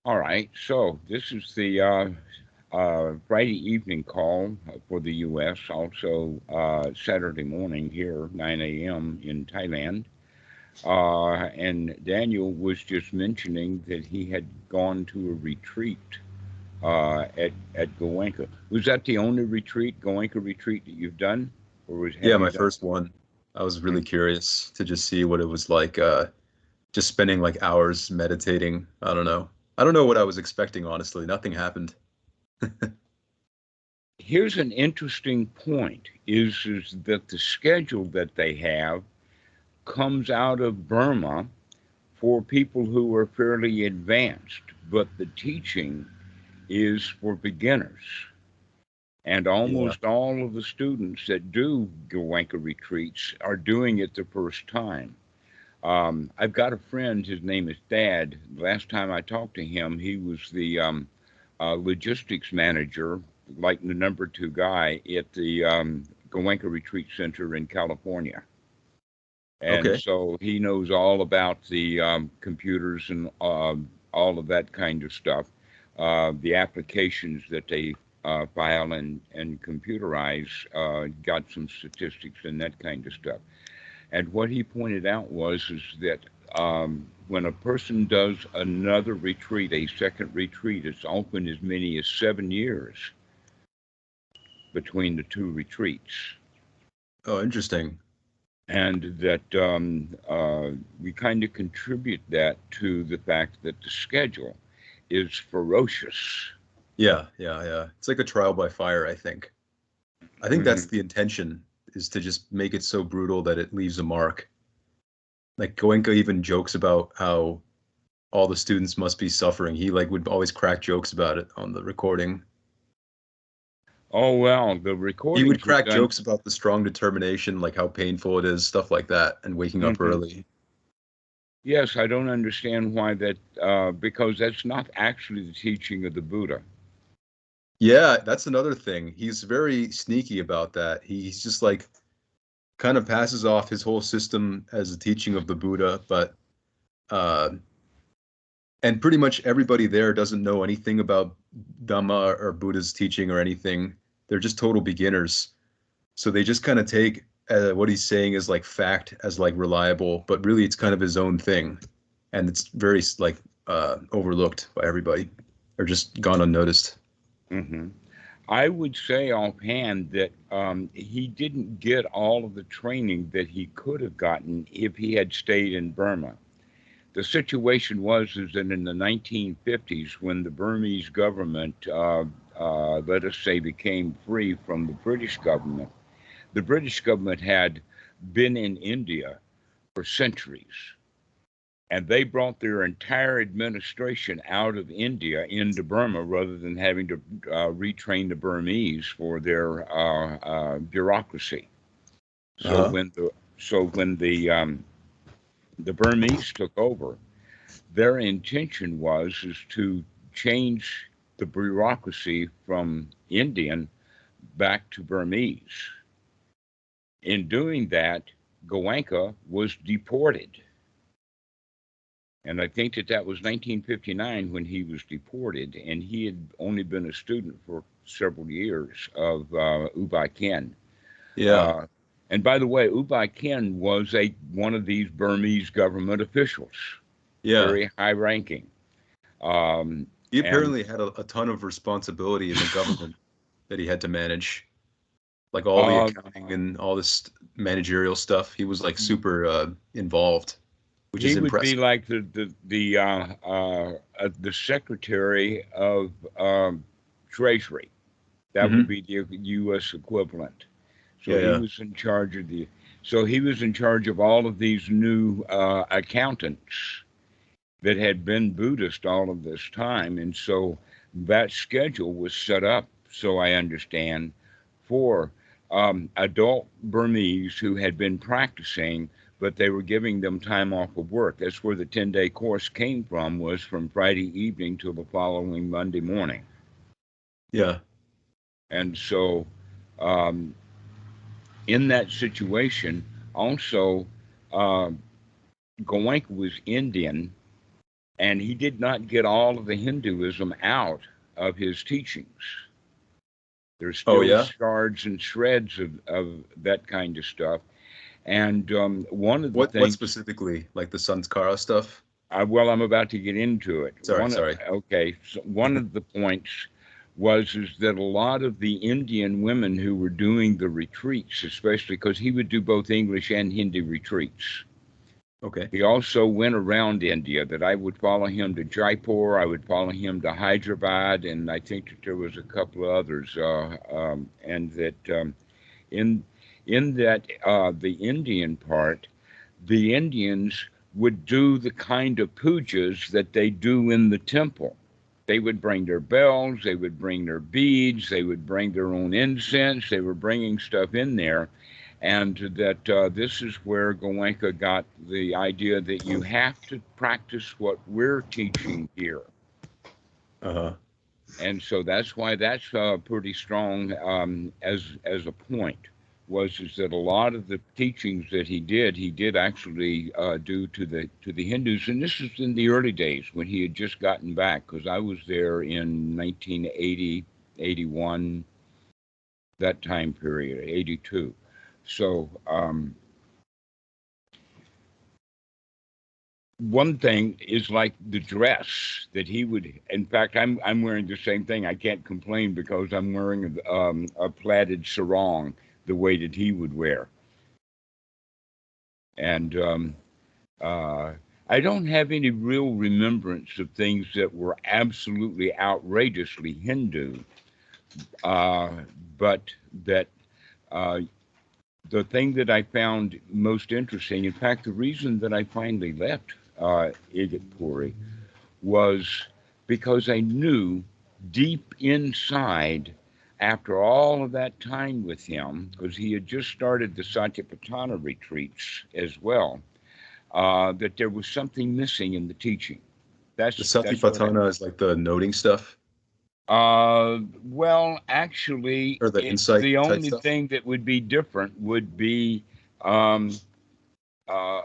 All right. So this is the Friday evening call for the U.S. Also Saturday morning here, 9 a.m. in Thailand. And Daniel was just mentioning that he had gone to a retreat at Goenka. Was that the only retreat, Goenka retreat that you've done, or have Yeah, you my done? first one. I was really Mm. curious to just see what it was like, just spending like hours meditating. I don't know. I don't know what I was expecting, honestly. Nothing happened. Here's an interesting point: is that the schedule that they have comes out of Burma for people who are fairly advanced, but the teaching is for beginners. And Yeah. almost all of the students that do Goenka retreats are doing it the first time. I've got a friend, his name is Dad. Last time I talked to him, he was the logistics manager, like the number two guy at the Goenka Retreat Center in California. And Okay. so he knows all about the computers and all of that kind of stuff, the applications that they file and computerize, got some statistics and that kind of stuff. And what he pointed out was is that when a person does another retreat, a second retreat, it's often as many as 7 years between the two retreats. Oh, interesting. And that we kind of contribute that to the fact that the schedule is ferocious. Yeah, yeah, yeah. It's like a trial by fire, I think. I think that's Hmm. the intention, is to just make it so brutal that it leaves a mark. Like Goenka even jokes about how all the students must be suffering. He like would always crack jokes about it on the recording. Oh well, the He would recordings are crack done. jokes about the strong determination, like how painful it is, stuff like that, and waking up Hmm. early. Yes, I don't understand why that, because that's not actually the teaching of the Buddha. Yeah, that's another thing. He's very sneaky about that. He's just like kind of passes off his whole system as a teaching of the Buddha, but uh and pretty much everybody there doesn't know anything about Dhamma or Buddha's teaching or anything. They're just total beginners. So they just kind of take what he's saying as like fact, as like reliable, but really it's kind of his own thing, and it's very like overlooked by everybody, or just gone unnoticed. Hmm. I would say offhand that he didn't get all of the training that he could have gotten if he had stayed in Burma. The situation was is that in the 1950s, when the Burmese government, let us say, became free from the British government, the British government had been in India for centuries, and they brought their entire administration out of India into Burma rather than having to retrain the Burmese for their bureaucracy. So Uh-huh. when the Burmese took over, their intention was is to change the bureaucracy from Indian back to Burmese. In doing that, Goenka was deported. And I think that that was 1959 when he was deported, and he had only been a student for several years of Ubai Ken. Yeah. Uh, and by the way, Ubai Ken was one of these Burmese government officials, Yeah. very high ranking. Um, He and apparently had a ton of responsibility in the government that he had to manage, like all the uh, accounting and all this managerial stuff. He was like super involved, which he is would be impressive. like the secretary of Treasury. That would Hmm. be the U.S. equivalent. So Yeah, he yeah. was in charge of the. So he was in charge of all of these new accountants that had been Buddhist all of this time, and so that schedule was set up. So I understand for adult Burmese who had been practicing, but they were giving them time off of work. That's where the 10-day course came from. Was from Friday evening till the following Monday morning, Yeah. and so. Um, in that situation, also, uh, Goenka was Indian, And he did not get all of the Hinduism out of his teachings. There's Oh still yeah. shards and shreds of that kind of stuff. And one of the What things, specifically, like the Sanskara stuff? well, I'm about to get into it. Sorry. Okay, so one of the points is that a lot of the Indian women who were doing the retreats, especially because he would do both English and Hindi retreats. Okay. He also went around India. That I would follow him to Jaipur, I would follow him to Hyderabad, and I think that there was a couple of others. And that in that the Indian part, the Indians would do the kind of pujas that they do in the temple. They would bring their bells, they would bring their beads, they would bring their own incense, they were bringing stuff in there. And that this is where Goenka got the idea that you have to practice what we're teaching here. Uh-huh. And so that's why that's pretty strong as a point. Is that a lot of the teachings that he did actually do to the Hindus, and this is in the early days when he had just gotten back, because I was there in 1980, 81, that time period, 82. So one thing is like the dress that he would. In fact, I'm wearing the same thing. I can't complain because I'm wearing a plaited sarong the way that he would wear. And uh, I don't have any real remembrance of things that were absolutely outrageously Hindu, uh, but that uh, the thing that I found most interesting, in fact, the reason that I finally left Igatpuri was because I knew deep inside, after all of that time with him, because he had just started the Satipatthana retreats as well, that there was something missing in the teaching. The That's what I. Satipatthana is like the noting stuff Well, actually, or the insight the type only stuff. thing that would be different would be um, uh,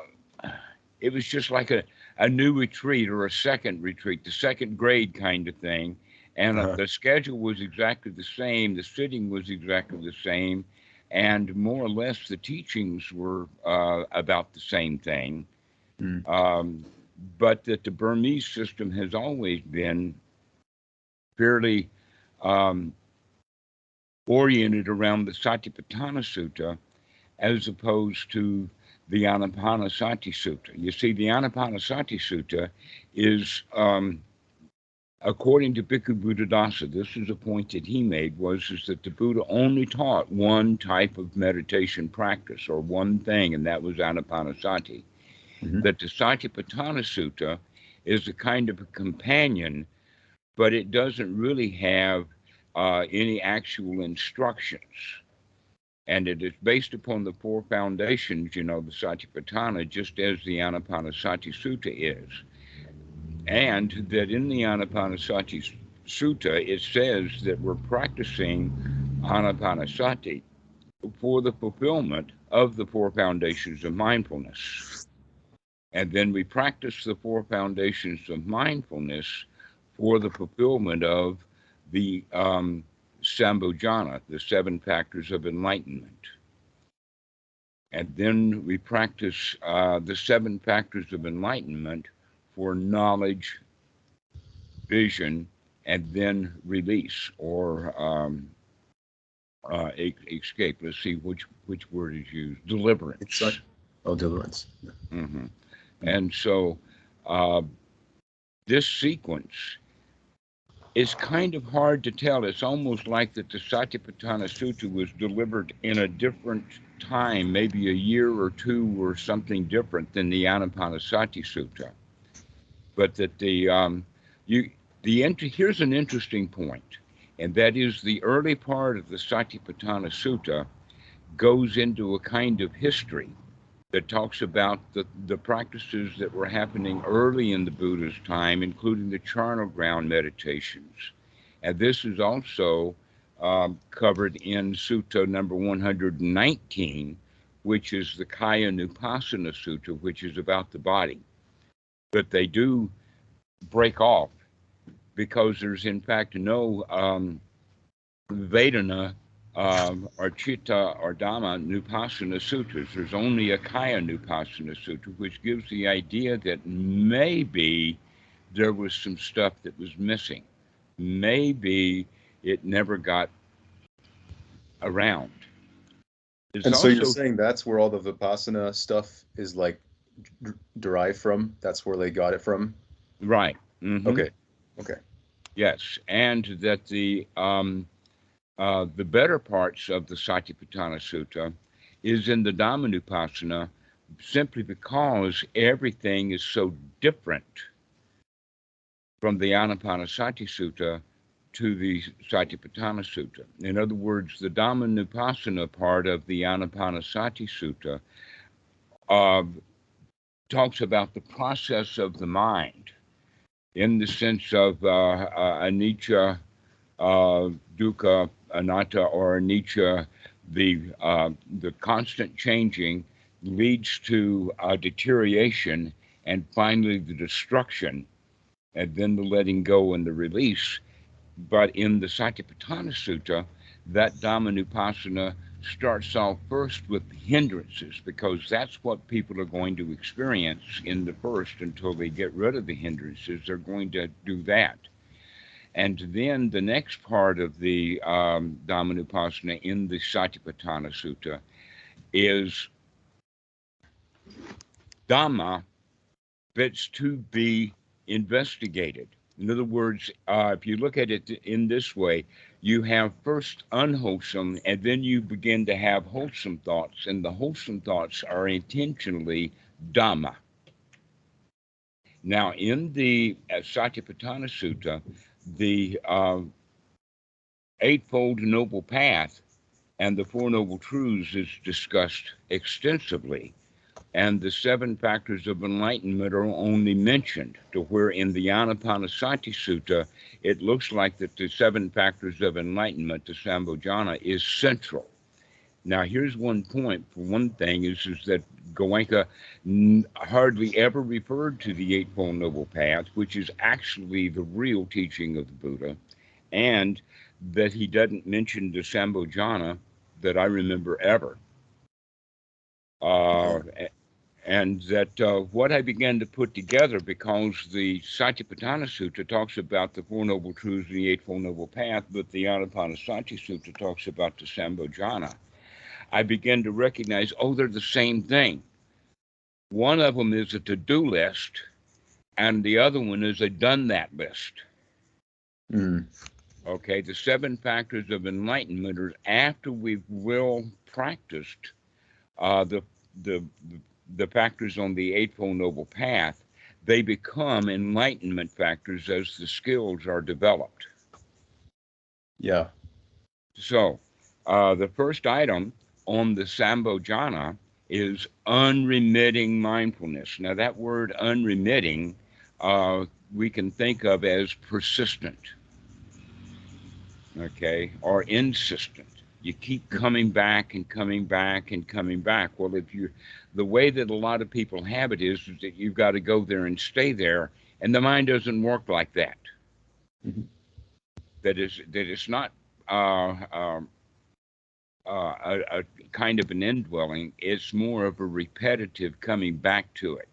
it was just like a new retreat or a second retreat, the second grade kind of thing. And Uh-huh. the schedule was exactly the same, the sitting was exactly the same, and more or less the teachings were about the same thing. Mm. Um, but that the Burmese system has always been fairly um, oriented around the Satipatthana Sutta as opposed to the Anapanasati Sutta. You see, the Anapanasati Sutta is, according to Bhikkhu Buddhadasa, this is a point that he made, is that the Buddha only taught one type of meditation practice or one thing, and that was Anapanasati. Hmm. That the Satipatthana Sutta is a kind of a companion, but it doesn't really have any actual instructions. And it is based upon the four foundations, the Satipatthana, just as the Anapanasati Sutta is. And that in the Anapanasati Sutta, it says that we're practicing Anapanasati for the fulfillment of the four foundations of mindfulness. And then we practice the four foundations of mindfulness for the fulfillment of the Sambhojana, the seven factors of enlightenment. And then we practice the seven factors of enlightenment for knowledge, vision, and then release or escape. Let's see which word is used. Insight. Deliverance. Oh, deliverance. Hmm. Mm. And so uh, this sequence is kind of hard to tell. It's almost like that the Satipatthana Sutta was delivered in a different time, maybe a year or two or something different than the Anapanasati Sutta. But that you here's an interesting point, and that is the early part of the Satipatthana Sutta goes into a kind of history that talks about the practices that were happening early in the Buddha's time, including the charnel ground meditations. And this is also covered in Sutta number 119, which is the Kaya Nupassana Sutta, which is about the body. But they do break off, because there's in fact no Vedana or Chitta or Dhamma Nupassana sutras. There's only a Kaya Nupassana sutra, which gives the idea that maybe there was some stuff that was missing. Maybe it never got around. It's And so you're also saying that's where all the Vipassana stuff is like derived from? That's where they got it from? right. Okay. Okay. Yes, and that the better parts of the Satipatthana Sutta is in the Dhammanupassana, simply because everything is so different from the Anapanasati Sutta to the Satipatthana Sutta. In other words, the Dhammanupassana part of the Anapanasati Sutta uh, talks about the process of the mind in the sense of anicca, dukkha, anatta, or anicca, the constant changing leads to deterioration and finally the destruction, and then the letting go and the release. But in the Satipatthana Sutta, that Dhammanupassana starts off first with hindrances, because that's what people are going to experience in the first until they get rid of the hindrances. They're going to do that. And then the next part of the Dhammanupassana in the Satipatthana Sutta is Dhamma that's to be investigated. In other words, if you look at it in this way, you have first unwholesome, and then you begin to have wholesome thoughts, and the wholesome thoughts are intentionally Dhamma. Now, in the Satipatthana Sutta, the Eightfold Noble Path and the Four Noble Truths is discussed extensively, and the seven factors of enlightenment are only mentioned, to where in the Anapanasati Sutta, it looks like that the seven factors of enlightenment, the Sambhojana, is central. Now, here's one point. For one thing, is that Goenka hardly ever referred to the Eightfold Noble Path, which is actually the real teaching of the Buddha, and that he doesn't mention the Sambhojana that I remember ever. And that what I began to put together, because the Satipatthana Sutta talks about the Four Noble Truths and the Eightfold Noble Path, but the Anapanasati Sutta talks about the Sambhojana, I began to recognize, oh, they're the same thing. One of them is a to-do list, and the other one is a done that list. Mm. Okay, the seven factors of enlightenment are after we've well practiced the the the factors on the Eightfold Noble Path. They become enlightenment factors as the skills are developed. Yeah. So, the first item on the Sambhojana is unremitting mindfulness. Now, that word unremitting, we can think of as persistent, okay, or insistent. You keep coming back and coming back and coming back. Well, if you, the way that a lot of people have it is that you've got to go there and stay there, and the mind doesn't work like that. Mm-hmm. That it's not a kind of an indwelling. It's more of a repetitive coming back to it.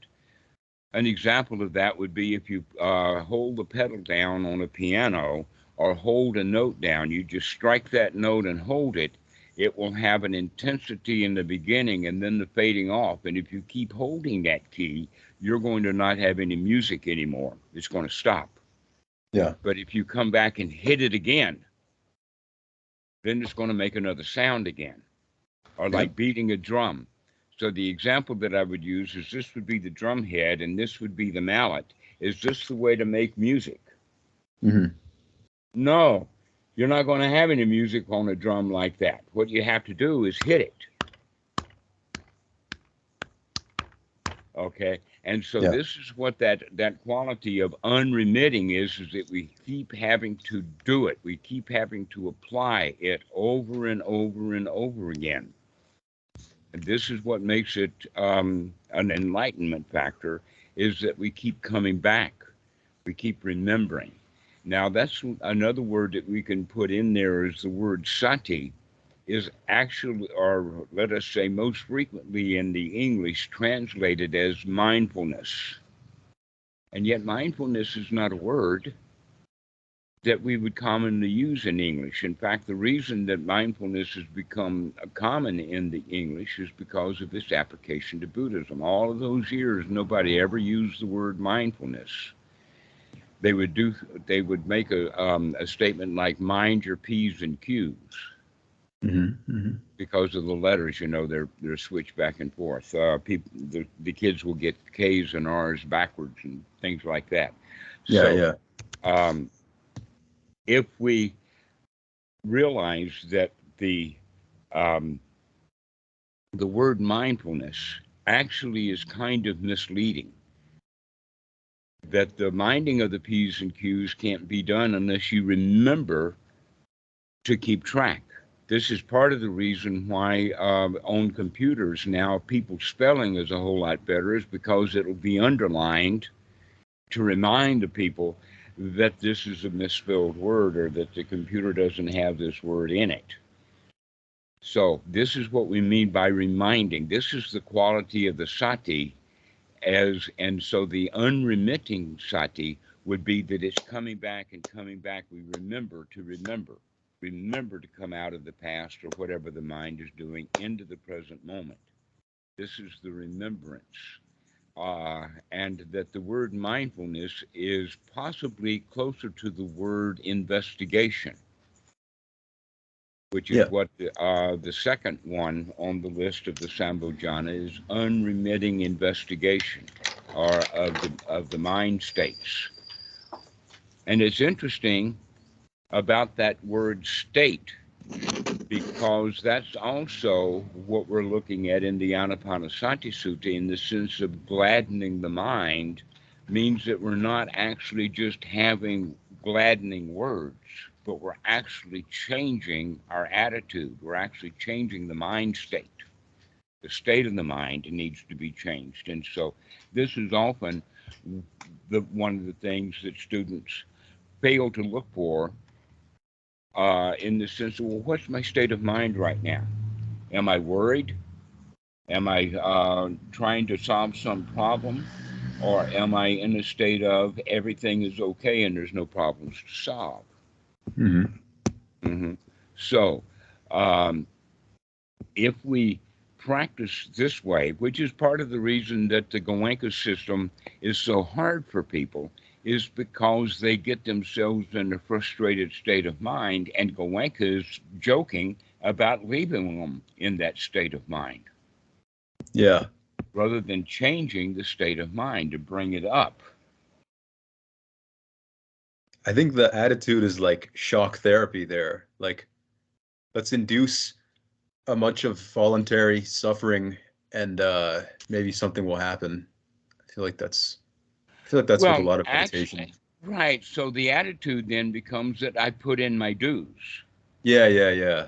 An example of that would be if you hold the pedal down on a piano or hold a note down, you just strike that note and hold it. It will have an intensity in the beginning and then the fading off. And if you keep holding that key, you're going to not have any music anymore. It's going to stop. Yeah. But if you come back and hit it again, then it's going to make another sound again, or like beating a drum. So the example that I would use is this would be the drum head and this would be the mallet. Is this the way to make music? Mm-hmm. No, you're not going to have any music on a drum like that. What you have to do is hit it. Okay, and so Yeah. this is what that quality of unremitting is that we keep having to do it. We keep having to apply it over and over and over again. And this is what makes it an enlightenment factor, is that we keep coming back. We keep remembering. Now, that's another word that we can put in there is the word sati is actually, or let us say most frequently in the English, translated as mindfulness. And yet mindfulness is not a word that we would commonly use in English. In fact, the reason that mindfulness has become common in the English is because of its application to Buddhism. All of those years, nobody ever used the word mindfulness. They would make a statement like "mind your p's and q's," because of the letters. They're switched back and forth. The kids will get K's and R's backwards and things like that. Yeah. If we realize that the word mindfulness actually is kind of misleading, that the minding of the P's and Q's can't be done unless you remember to keep track. This is part of the reason why on computers now people's spelling is a whole lot better, is because it'll be underlined to remind the people that this is a misspelled word or that the computer doesn't have this word in it. So this is what we mean by reminding. This is the quality of the sati, and so the unremitting sati would be that it's coming back and coming back. We remember to come out of the past or whatever the mind is doing into the present moment. This is the remembrance. And that the word mindfulness is possibly closer to the word investigation, which is what the second one on the list of the Sambhojana is, unremitting investigation, or of the mind states. And it's interesting about that word state, because that's also what we're looking at in the Anapanasati Sutta, in the sense of gladdening the mind means that we're not actually just having gladdening words, but we're actually changing our attitude. We're actually changing the mind state. The state of the mind needs to be changed. And so this is often one of the things that students fail to look for, in the sense of, well, what's my state of mind right now? Am I worried? Am I trying to solve some problem? Or am I in a state of everything is okay and there's no problems to solve? So if we practice this way, which is part of the reason that the Goenka system is so hard for people, is because they get themselves in a frustrated state of mind, and Goenka is joking about leaving them in that state of mind. Yeah. Rather than changing the state of mind to bring it up. I think the attitude is like shock therapy there. Like, let's induce a bunch of voluntary suffering, and maybe something will happen. I feel like that's with a lot of meditation. Right. So the attitude then becomes that I put in my dues. Yeah.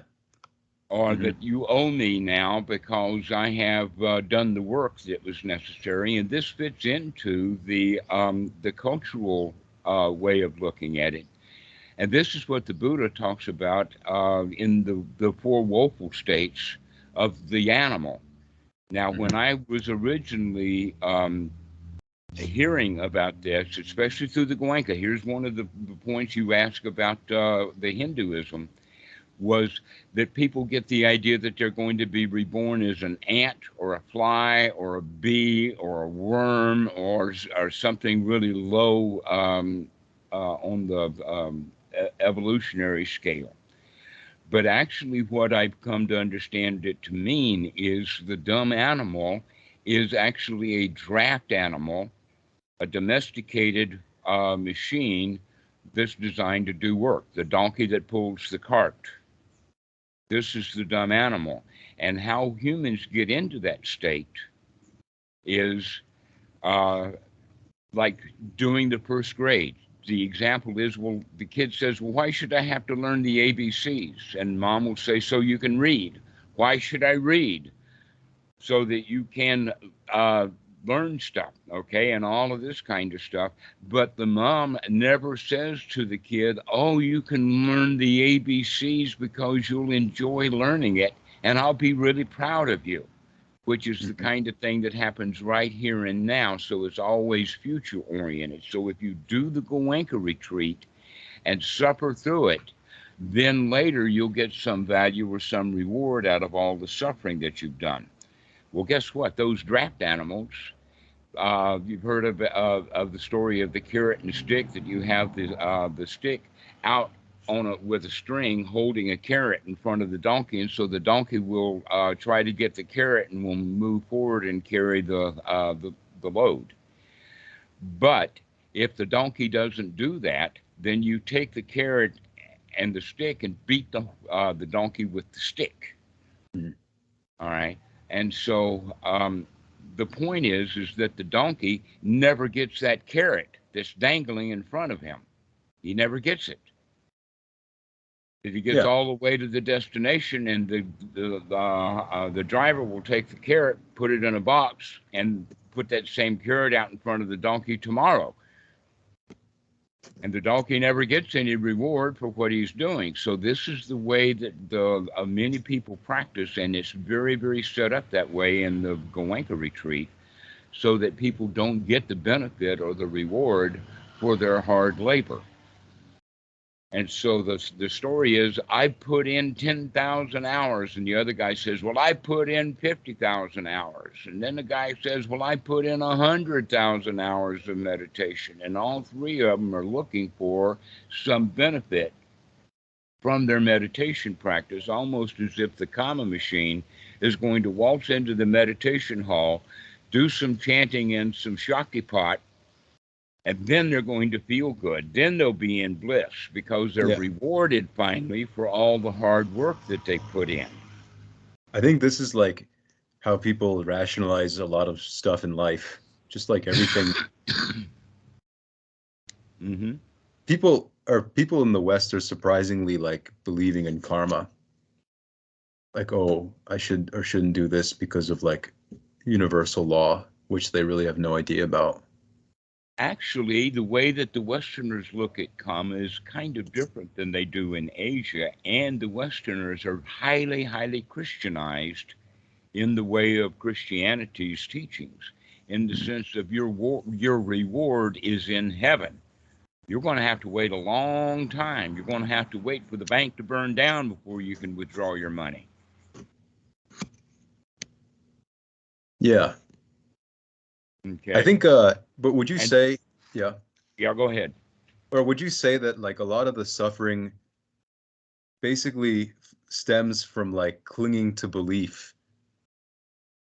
Or that you owe me now because I have done the work that was necessary. And this fits into the cultural way of looking at it. And this is what the Buddha talks about in the four woeful states of the animal. Now, when I was originally hearing about this, especially through the Goenka, here's one of the points you ask about the Hinduism, was that people get the idea that they're going to be reborn as an ant or a fly or a bee or a worm or something really low on the evolutionary scale. But actually what I've come to understand it to mean is the dumb animal is actually a draft animal, a domesticated machine that's designed to do work, the donkey that pulls the cart. This is the dumb animal. And how humans get into that state is like doing the first grade. The example is, well, the kid says, well, why should I have to learn the ABCs? And mom will say, so you can read. Why should I read? So that you can learn stuff, okay, and all of this kind of stuff. But the mom never says to the kid, "Oh, you can learn the ABCs because you'll enjoy learning it, and I'll be really proud of you," which is the Mhm. kind of thing that happens right here and now. So it's always future oriented. So if you do the Goenka retreat and suffer through it, then later you'll get some value or some reward out of all the suffering that you've done. Well, guess what? Those draft animals, you've heard of the story of the carrot and stick, that you have the stick out on a, with a string holding a carrot in front of the donkey, and so the donkey will try to get the carrot and will move forward and carry the load. But if the donkey doesn't do that, then you take the carrot and the stick and beat the donkey with the stick. Mhm. All right. And so the point is that the donkey never gets that carrot that's dangling in front of him. He never gets it. If he gets Yeah. all the way to the destination, and the driver will take the carrot, put it in a box, and put that same carrot out in front of the donkey tomorrow. And the donkey never gets any reward for what he's doing. So this is the way that the many people practice, and it's very, very set up that way in the Goenka retreat, so that people don't get the benefit or the reward for their hard labor. And so the story is, I put in 10,000 hours, and the other guy says, well, I put in 50,000 hours. And then the guy says, well, I put in 100,000 hours of meditation. And all three of them are looking for some benefit from their meditation practice, almost as if the karma machine is going to waltz into the meditation hall, do some chanting and some Shaktipat, and then they're going to feel good. Then they'll be in bliss because they're Yeah. rewarded finally for all the hard work that they put in. I think this is like how people rationalize a lot of stuff in life. Just like everything. Mm-hmm. People in the West are surprisingly like believing in karma. Like, oh, I should or shouldn't do this because of like universal law, which they really have no idea about. Actually, the way that the Westerners look at karma is kind of different than they do in Asia, and the Westerners are highly, highly Christianized in the way of Christianity's teachings, in the sense of your reward is in heaven. You're going to have to wait a long time. You're going to have to wait for the bank to burn down before you can withdraw your money. Yeah. I Okay. think but would you And say, yeah, yeah, go ahead. or would you say that like a lot of the suffering basically stems from like clinging to belief?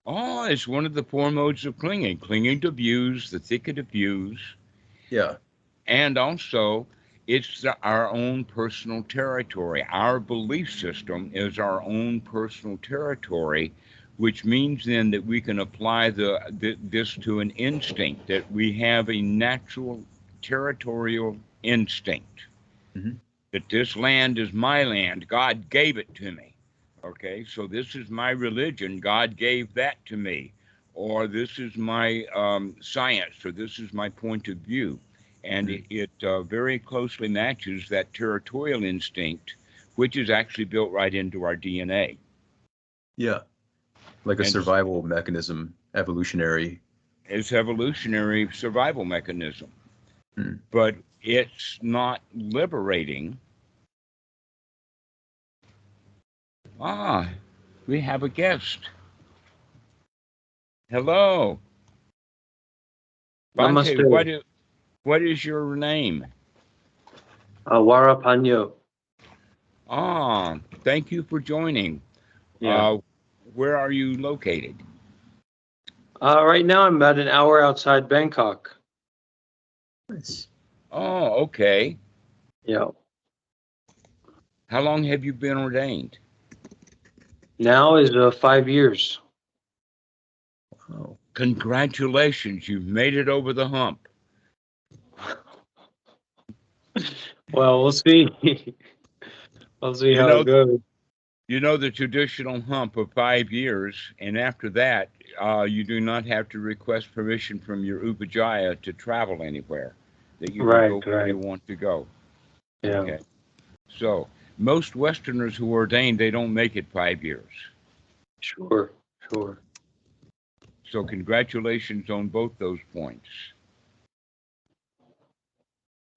Oh, it's one of the four modes of clinging: clinging to views, the thicket of views, Yeah. and also it's our own personal territory. Our belief system is our own personal territory, which means then that we can apply this to an instinct, that we have a natural territorial instinct, Hmm. that this land is my land. God gave it to me. Okay, so this is my religion. God gave that to me. Or this is my science, or this is my point of view. And Hmm. it very closely matches that territorial instinct, which is actually built right into our DNA. Yeah. Like a And survival mechanism, evolutionary. it's evolutionary survival mechanism. Hmm. But it's not liberating. Ah, we have a guest. Hello. Bante, Namaste. what is your name? Warapanyo. Ah, thank you for joining. Yeah. Uh, where are you located? Right now I'm about an hour outside Bangkok. Nice. Oh, okay. Yeah. How long have you been ordained? Now is 5 years. Wow. Congratulations, you've made it over the hump. Well, we'll see. We'll see You how know, it goes. You know the traditional hump of 5 years, and after that, you do not have to request permission from your upajjhaya to travel anywhere. That you can Right, go where you right. want to go. Yeah, Okay. So most Westerners who ordain, they don't make it 5 years. sure, sure. So congratulations on both those points.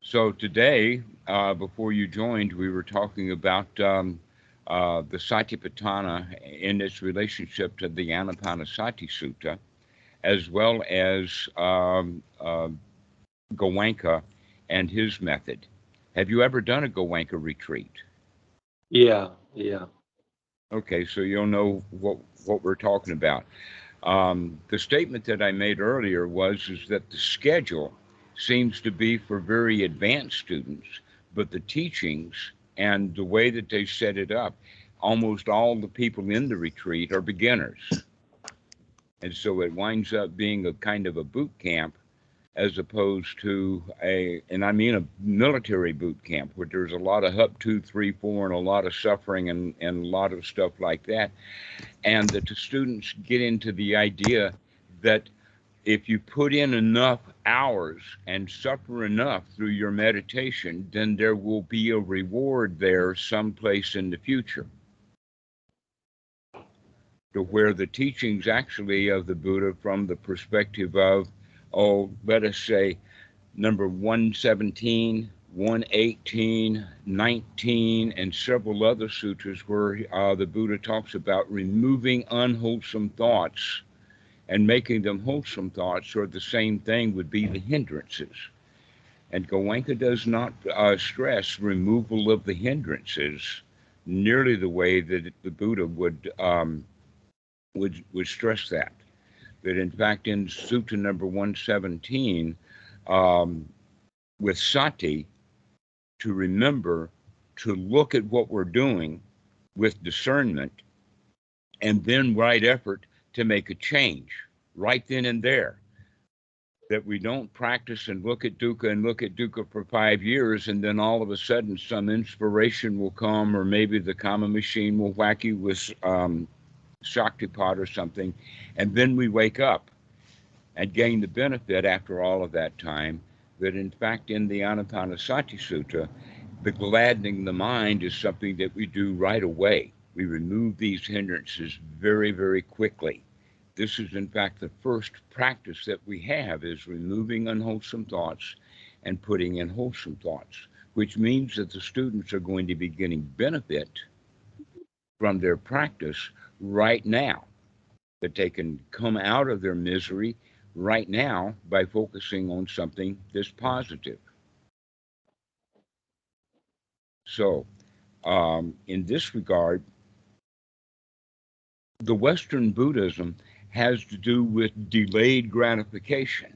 So today, before you joined, we were talking about the Satipatthana in its relationship to the Anapanasati Sutta, as well as Goenka and his method. Have you ever done a Goenka retreat? Yeah, yeah. Okay, so you'll know what we're talking about. The statement that I made earlier was is that the schedule seems to be for very advanced students, but the teachings and the way that they set it up, almost all the people in the retreat are beginners. And so it winds up being a kind of a boot camp as opposed to and I mean a military boot camp where there's a lot of up, 2, 3, 4, and a lot of suffering and a lot of stuff like that. And that the students get into the idea that if you put in enough hours and suffer enough through your meditation, then there will be a reward there someplace in the future. To where the teachings actually of the Buddha from the perspective of, oh, let us say, number 117, 118, 19, and several other sutras where the Buddha talks about removing unwholesome thoughts and making them wholesome thoughts, or the same thing would be the hindrances. And Goenka does not stress removal of the hindrances nearly the way that the Buddha would stress that. That in fact, in Sutta number 117, um, with sati, to remember to look at what we're doing with discernment and then right effort to make a change right then and there. That we don't practice and look at dukkha for 5 years, and then all of a sudden some inspiration will come, or maybe the karma machine will whack you with Shaktipat or something, and then we wake up and gain the benefit after all of that time. That in fact, in the Anapanasati Sutta, the gladdening the mind is something that we do right away. We remove these hindrances very, very quickly. This is in fact the first practice that we have is removing unwholesome thoughts and putting in wholesome thoughts, which means that the students are going to be getting benefit from their practice right now, that they can come out of their misery right now by focusing on something that's positive. So, in this regard, the Western Buddhism has to do with delayed gratification,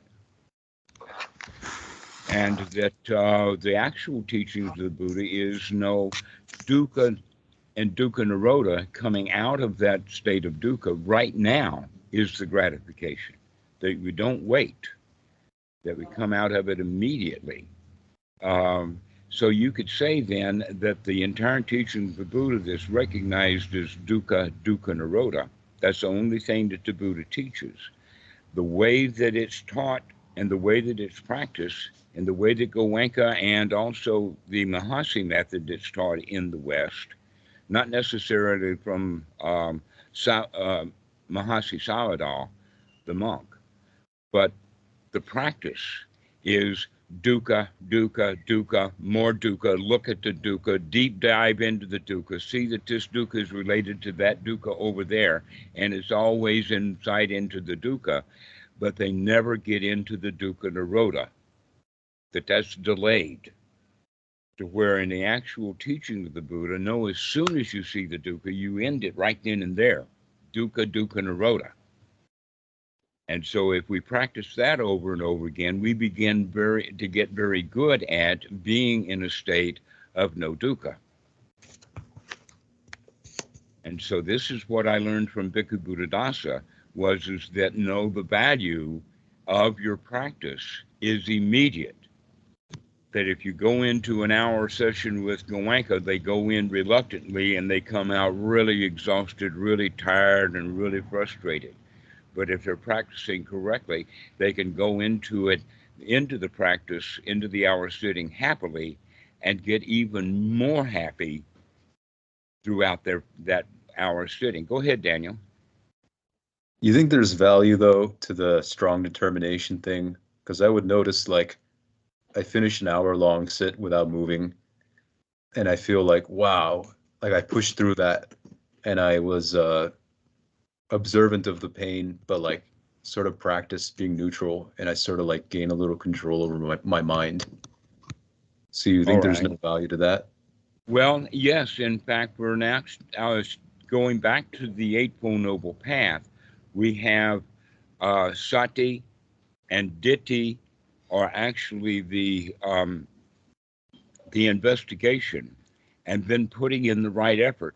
and that the actual teachings of the Buddha is no dukkha and dukkha nirodha, coming out of that state of dukkha right now is the gratification. That we don't wait, that we come out of it immediately. Um, so you could say then that the entire teaching of the Buddha is recognized as dukkha nirodha. That's the only thing that the Buddha teaches. The way that it's taught and the way that it's practiced and the way that Goenka and also the Mahasi method that's taught in the West, not necessarily from Mahasi Sayadaw, the monk, but the practice is dukkha, dukkha, dukkha, more dukkha, look at the dukkha, deep dive into the dukkha, see that this dukkha is related to that dukkha over there, and it's always inside into the dukkha, but they never get into the dukkha nirodha, that's delayed. To where in the actual teaching of the Buddha, no, as soon as you see the dukkha, you end it right then and there. Dukkha, dukkha nirodha. And so if we practice that over and over again, we begin to get very good at being in a state of no dukkha. And so this is what I learned from Bhikkhu Buddhadasa is that no, the value of your practice is immediate. that if you go into an hour session with Goenka, they go in reluctantly and they come out really exhausted, really tired, and really frustrated. But if they're practicing correctly, they can go into it, into the practice, into the hour sitting happily, and get even more happy throughout that hour sitting. Go ahead, Daniel. You think there's value though to the strong determination thing? Because I would notice like I finish an hour-long sit without moving, and I feel like, wow, like I pushed through that, and I was observant of the pain, but like sort of practice being neutral, and I sort of like gain a little control over my mind. So you All think there's right. no value to that? Well, yes. In fact, we're now going back to the Eightfold Noble Path. We have sati and ditthi are actually the investigation, and then putting in the right effort.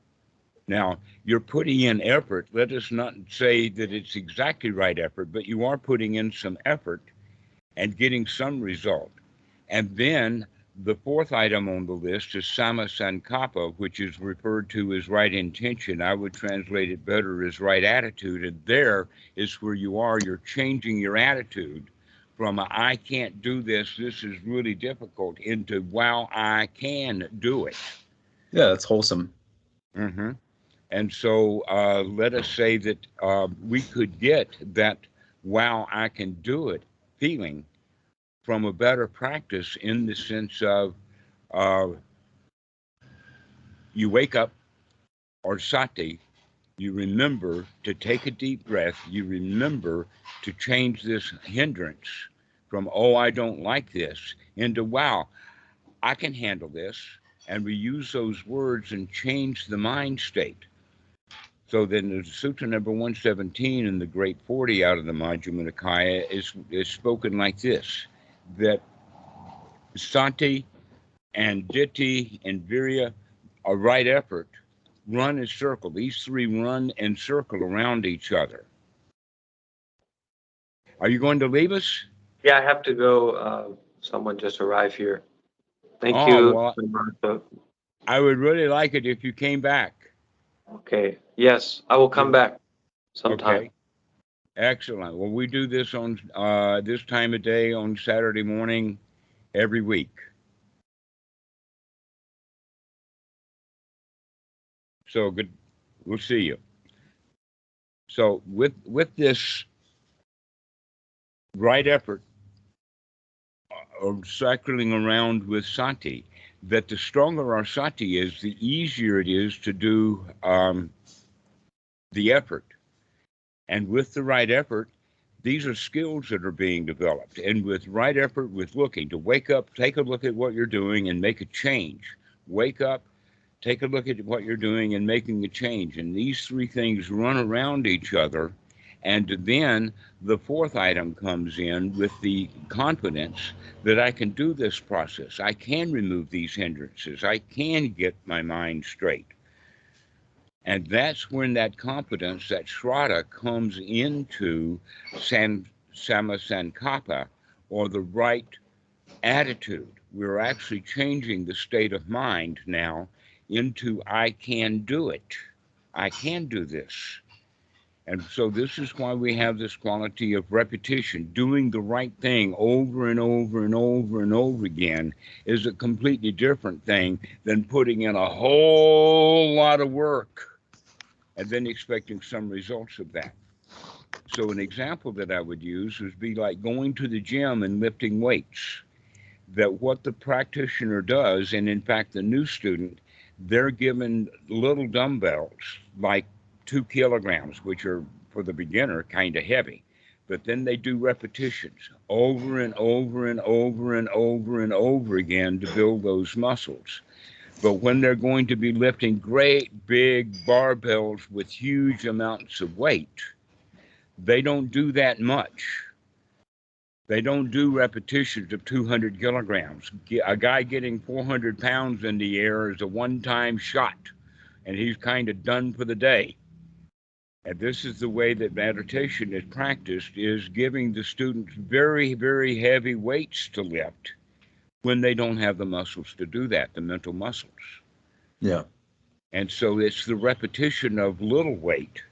Now, you're putting in effort. Let us not say that it's exactly right effort, but you are putting in some effort and getting some result. And then the fourth item on the list is sammasankappa, which is referred to as right intention. I would translate it better as right attitude. And there is where you are. You're changing your attitude from a, I can't do this, this is really difficult, into wow, I can do it. Yeah, that's wholesome. Mm-hmm. And so let us say that we could get that wow, I can do it feeling from a better practice, in the sense of uh, you wake up, or sati, you remember to take a deep breath, you remember to change this hindrance from, oh, I don't like this, into, wow, I can handle this. And we use those words and change the mind state. So then the Sutra number 117 in the Great 40 out of the Majjhima Nikaya is spoken like this, that sati and ditthi and virya, a right effort, run and circle. These three run and circle around each other. Are you going to leave us? Yeah, I have to go. Someone just arrived here. Thank Oh, you. well, Dhammarato. I would really like it if you came back. Okay. Yes, I will come back sometime. Okay. Excellent. Well, we do this on this time of day on Saturday morning every week. So good. We'll see you. So with this right effort of cycling around with sati, that the stronger our sati is, the easier it is to do the effort. And with the right effort, these are skills that are being developed. And with right effort, with looking, to wake up, take a look at what you're doing and make a change. Wake up, take a look at what you're doing and making a change. And these three things run around each other. And then the fourth item comes in with the confidence that I can do this process. I can remove these hindrances. I can get my mind straight. And that's when that confidence, that shraddha, comes into sammasankappa, or the right attitude. We're actually changing the state of mind now into, I can do it. I can do this. And so this is why we have this quality of repetition. Doing the right thing over and over and over and over again is a completely different thing than putting in a whole lot of work and then expecting some results of that. So an example that I would use would be like going to the gym and lifting weights. That what the practitioner does, and in fact the new student, they're given little dumbbells, like 2 kilograms, which are for the beginner kind of heavy. But then they do repetitions over and over and over and over and over again to build those muscles. But when they're going to be lifting great big barbells with huge amounts of weight, they don't do that much. They don't do repetitions of 200 kilograms. A guy getting 400 pounds in the air is a one-time shot, and he's kind of done for the day. And this is the way that meditation is practiced, is giving the students very, very heavy weights to lift, when they don't have the muscles to do that, the mental muscles. Yeah. And so it's the repetition of little weight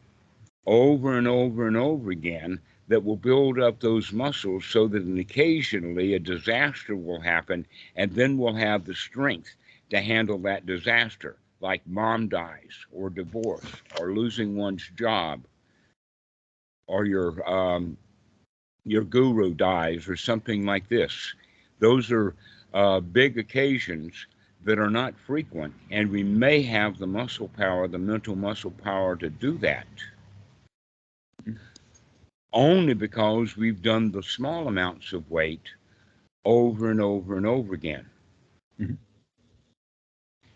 over and over and over again that will build up those muscles so that occasionally a disaster will happen, and then we'll have the strength to handle that disaster, like mom dies or divorce or losing one's job or your guru dies or something like this. Those are big occasions that are not frequent, and we may have the muscle power, the mental muscle power to do that only because we've done the small amounts of weight over and over and over again. Mhm.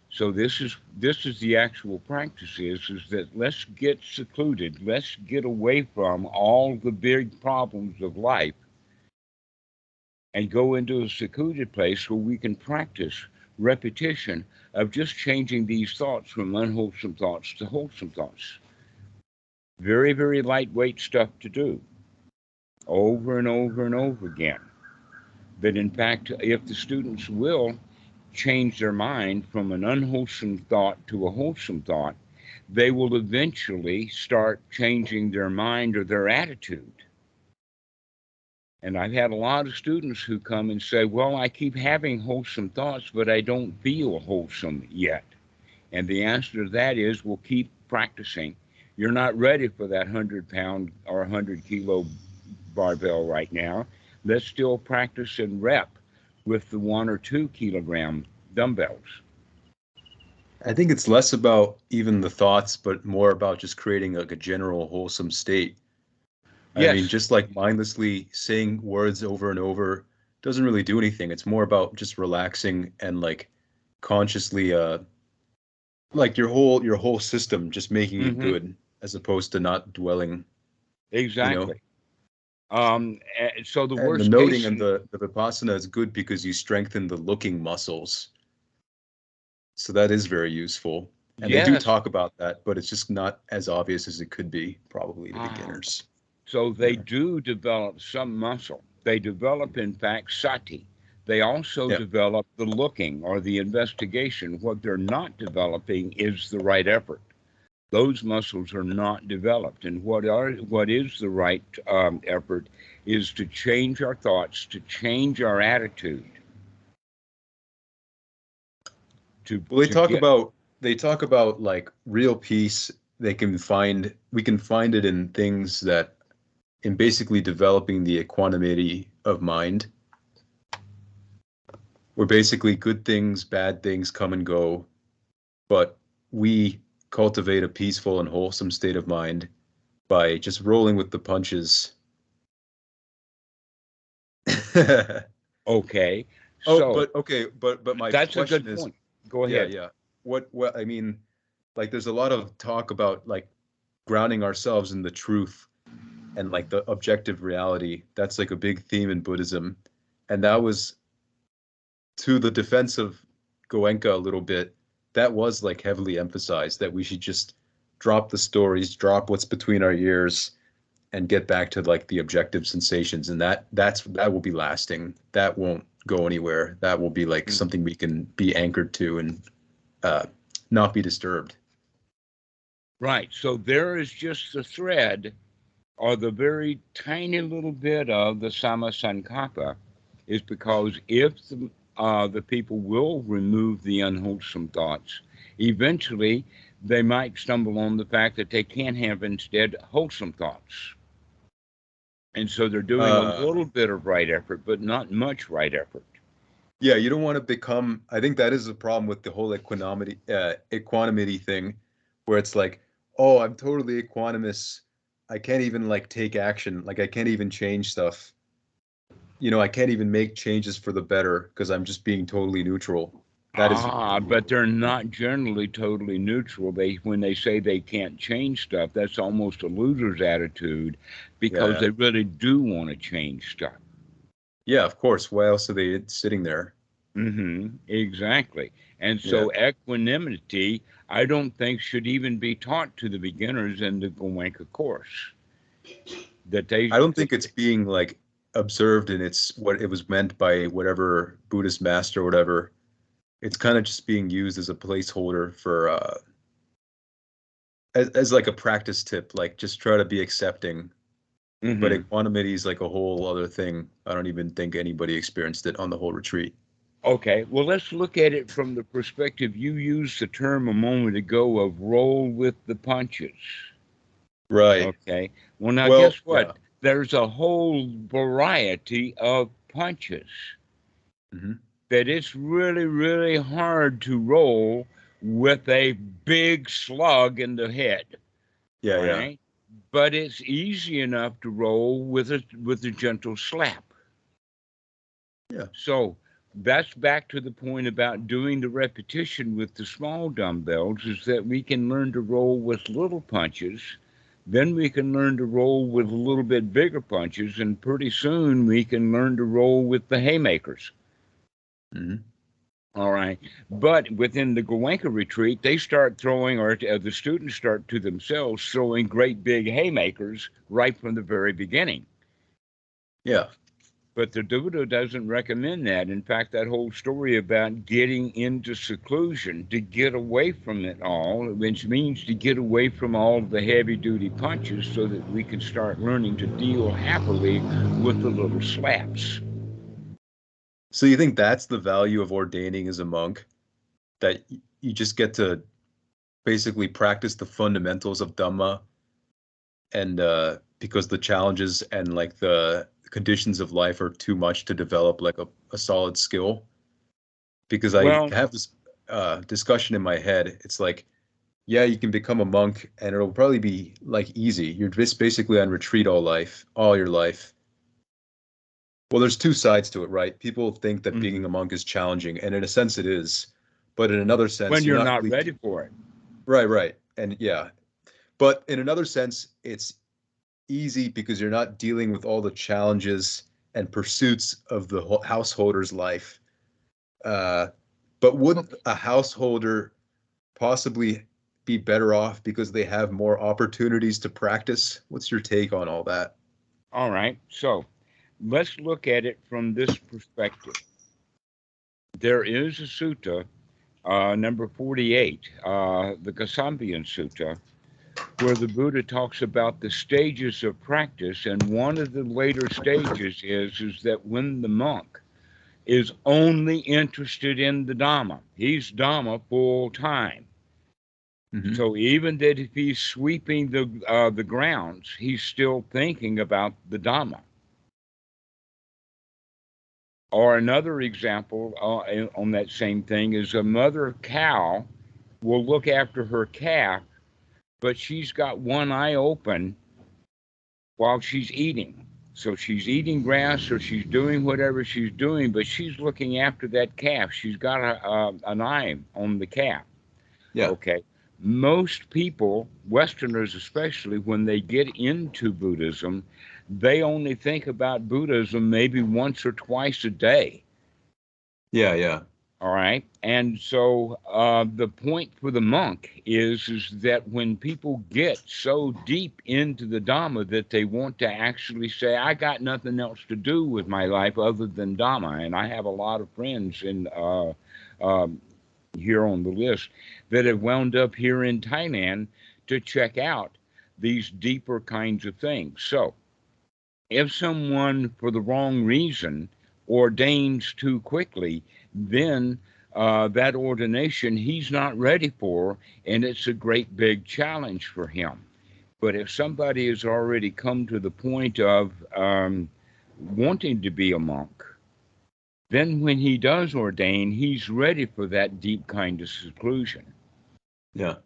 So this is the actual practice is that let's get secluded, let's get away from all the big problems of life and go into a secluded place where we can practice repetition of just changing these thoughts from unwholesome thoughts to wholesome thoughts. Very, very lightweight stuff to do over and over and over again. But in fact, if the students will change their mind from an unwholesome thought to a wholesome thought, they will eventually start changing their mind or their attitude. And I've had a lot of students who come and say, well, I keep having wholesome thoughts, but I don't feel wholesome yet. And the answer to that is, we'll keep practicing. You're not ready for that 100-pound or 100-kilo barbell right now. Let's still practice and rep with the 1 or 2 kilogram dumbbells. I think it's less about even the thoughts, but more about just creating like a general wholesome state. I mean, Yes, just like mindlessly saying words over and over doesn't really do anything. It's more about just relaxing and like consciously like your whole system just making it good as opposed to not dwelling, you know. exactly. So the And the worst noting case, and the Vipassana is good because you strengthen the looking muscles. So that is very useful. And they do yes. talk about that, but it's just not as obvious as it could be, probably to Ah, beginners. so they Yeah. do develop some muscle. They develop, in fact, sati. They also Yeah. develop the looking or the investigation. What they're not developing is the right effort. Those muscles are not developed. And what is the right effort is to change our thoughts, to change our attitude, Well, to get they talk about like real peace. We can find it in things that in basically developing the equanimity of mind, where basically good things, bad things come and go, but we cultivate a peaceful and wholesome state of mind by just rolling with the punches. okay. Oh, So but okay, but my that's a question good is, point. Go yeah, ahead. yeah. What I mean, like there's a lot of talk about like grounding ourselves in the truth and like the objective reality. That's like a big theme in Buddhism. And that was to the defense of Goenka a little bit. That was like heavily emphasized that we should just drop the stories, drop what's between our ears, and get back to like the objective sensations. And that will be lasting. That won't go anywhere. That will be like Mm. something we can be anchored to and uh, not be disturbed. Right. So there is just the thread or the very tiny little bit of the Samma Sankappa is because if the people will remove the unwholesome thoughts, eventually they might stumble on the fact that they can have instead wholesome thoughts. And so they're doing a Uh, little bit of right effort, but not much right effort. yeah, you don't want to become. I think that is a problem with the whole equanimity thing, where it's like, oh, I'm totally equanimous. I can't even like take action. Like I can't even change stuff. You know, I can't even make changes for the better because I'm just being totally neutral. That is, But they're not generally totally neutral. When they say they can't change stuff, that's almost a loser's attitude because yeah, they really do want to change stuff. yeah. Of course. Why else are they sitting there? Exactly. And Yeah, so equanimity, I don't think should even be taught to the beginners in the Goenka course. That they, I don't think it's being like observed and it's what it was meant by whatever Buddhist master or whatever, it's kind of just being used as a placeholder for as like a practice tip, like just try to be accepting. But Hmm. equanimity is like a whole other thing. I don't even think anybody experienced it on the whole retreat. Okay, well, let's look at it from the perspective you used the term a moment ago of roll with the punches. Right. Okay, well, now guess Well, what? yeah. There's a whole variety of punches Hmm. that it's really, really hard to roll with a big slug in the head. Yeah, All yeah. right, but it's easy enough to roll with a gentle slap. Yeah. So that's back to the point about doing the repetition with the small dumbbells is that we can learn to roll with little punches. Then we can learn to roll with a little bit bigger punches, and pretty soon we can learn to roll with the haymakers. Hmm. All right. But within the Goenka retreat, they start throwing, or the students start to themselves throwing great big haymakers right from the very beginning. Yeah. But the Buddha doesn't recommend that. In fact, that whole story about getting into seclusion to get away from it all, which means to get away from all the heavy duty punches so that we can start learning to deal happily with the little slaps. So you think that's the value of ordaining as a monk? That you just get to basically practice the fundamentals of Dhamma and because the challenges and like the conditions of life are too much to develop like a solid skill. Because I Well, have this discussion in my head. It's like, yeah, you can become a monk and it'll probably be like easy. You're just basically on retreat all your life. Well, there's two sides to it, right? People think that being a mhm, monk is challenging, and in a sense it is. But in another sense, when you're you're not not really ready for it. right, right. And yeah, but in another sense, it's easy because you're not dealing with all the challenges and pursuits of the householder's life. Uh, but wouldn't a householder possibly be better off because they have more opportunities to practice? What's your take on all that? All right. So let's look at it from this perspective. There is a sutta, number 48, the Gasambian Sutta, where the Buddha talks about the stages of practice, and one of the later stages is that when the monk is only interested in the Dhamma, he's Dhamma full time. Hmm. So even that if he's sweeping the grounds, he's still thinking about the Dhamma. Or another example on that same thing is a mother cow will look after her calf, but she's got one eye open while she's eating. So she's eating grass or she's doing whatever she's doing, but she's looking after that calf. She's got an eye on the calf. Yeah. Okay. Most people, Westerners especially, when they get into Buddhism, they only think about Buddhism maybe once or twice a day. Yeah, yeah. All right. And so the point for the monk is that when people get so deep into the Dhamma that they want to actually say, I got nothing else to do with my life other than Dhamma. And I have a lot of friends in um, here on the list that have wound up here in Thailand to check out these deeper kinds of things. So if someone, for the wrong reason, ordains too quickly, then that ordination he's not ready for, and it's a great big challenge for him. But if somebody has already come to the point of wanting to be a monk, then when he does ordain, he's ready for that deep kind of seclusion. Yeah.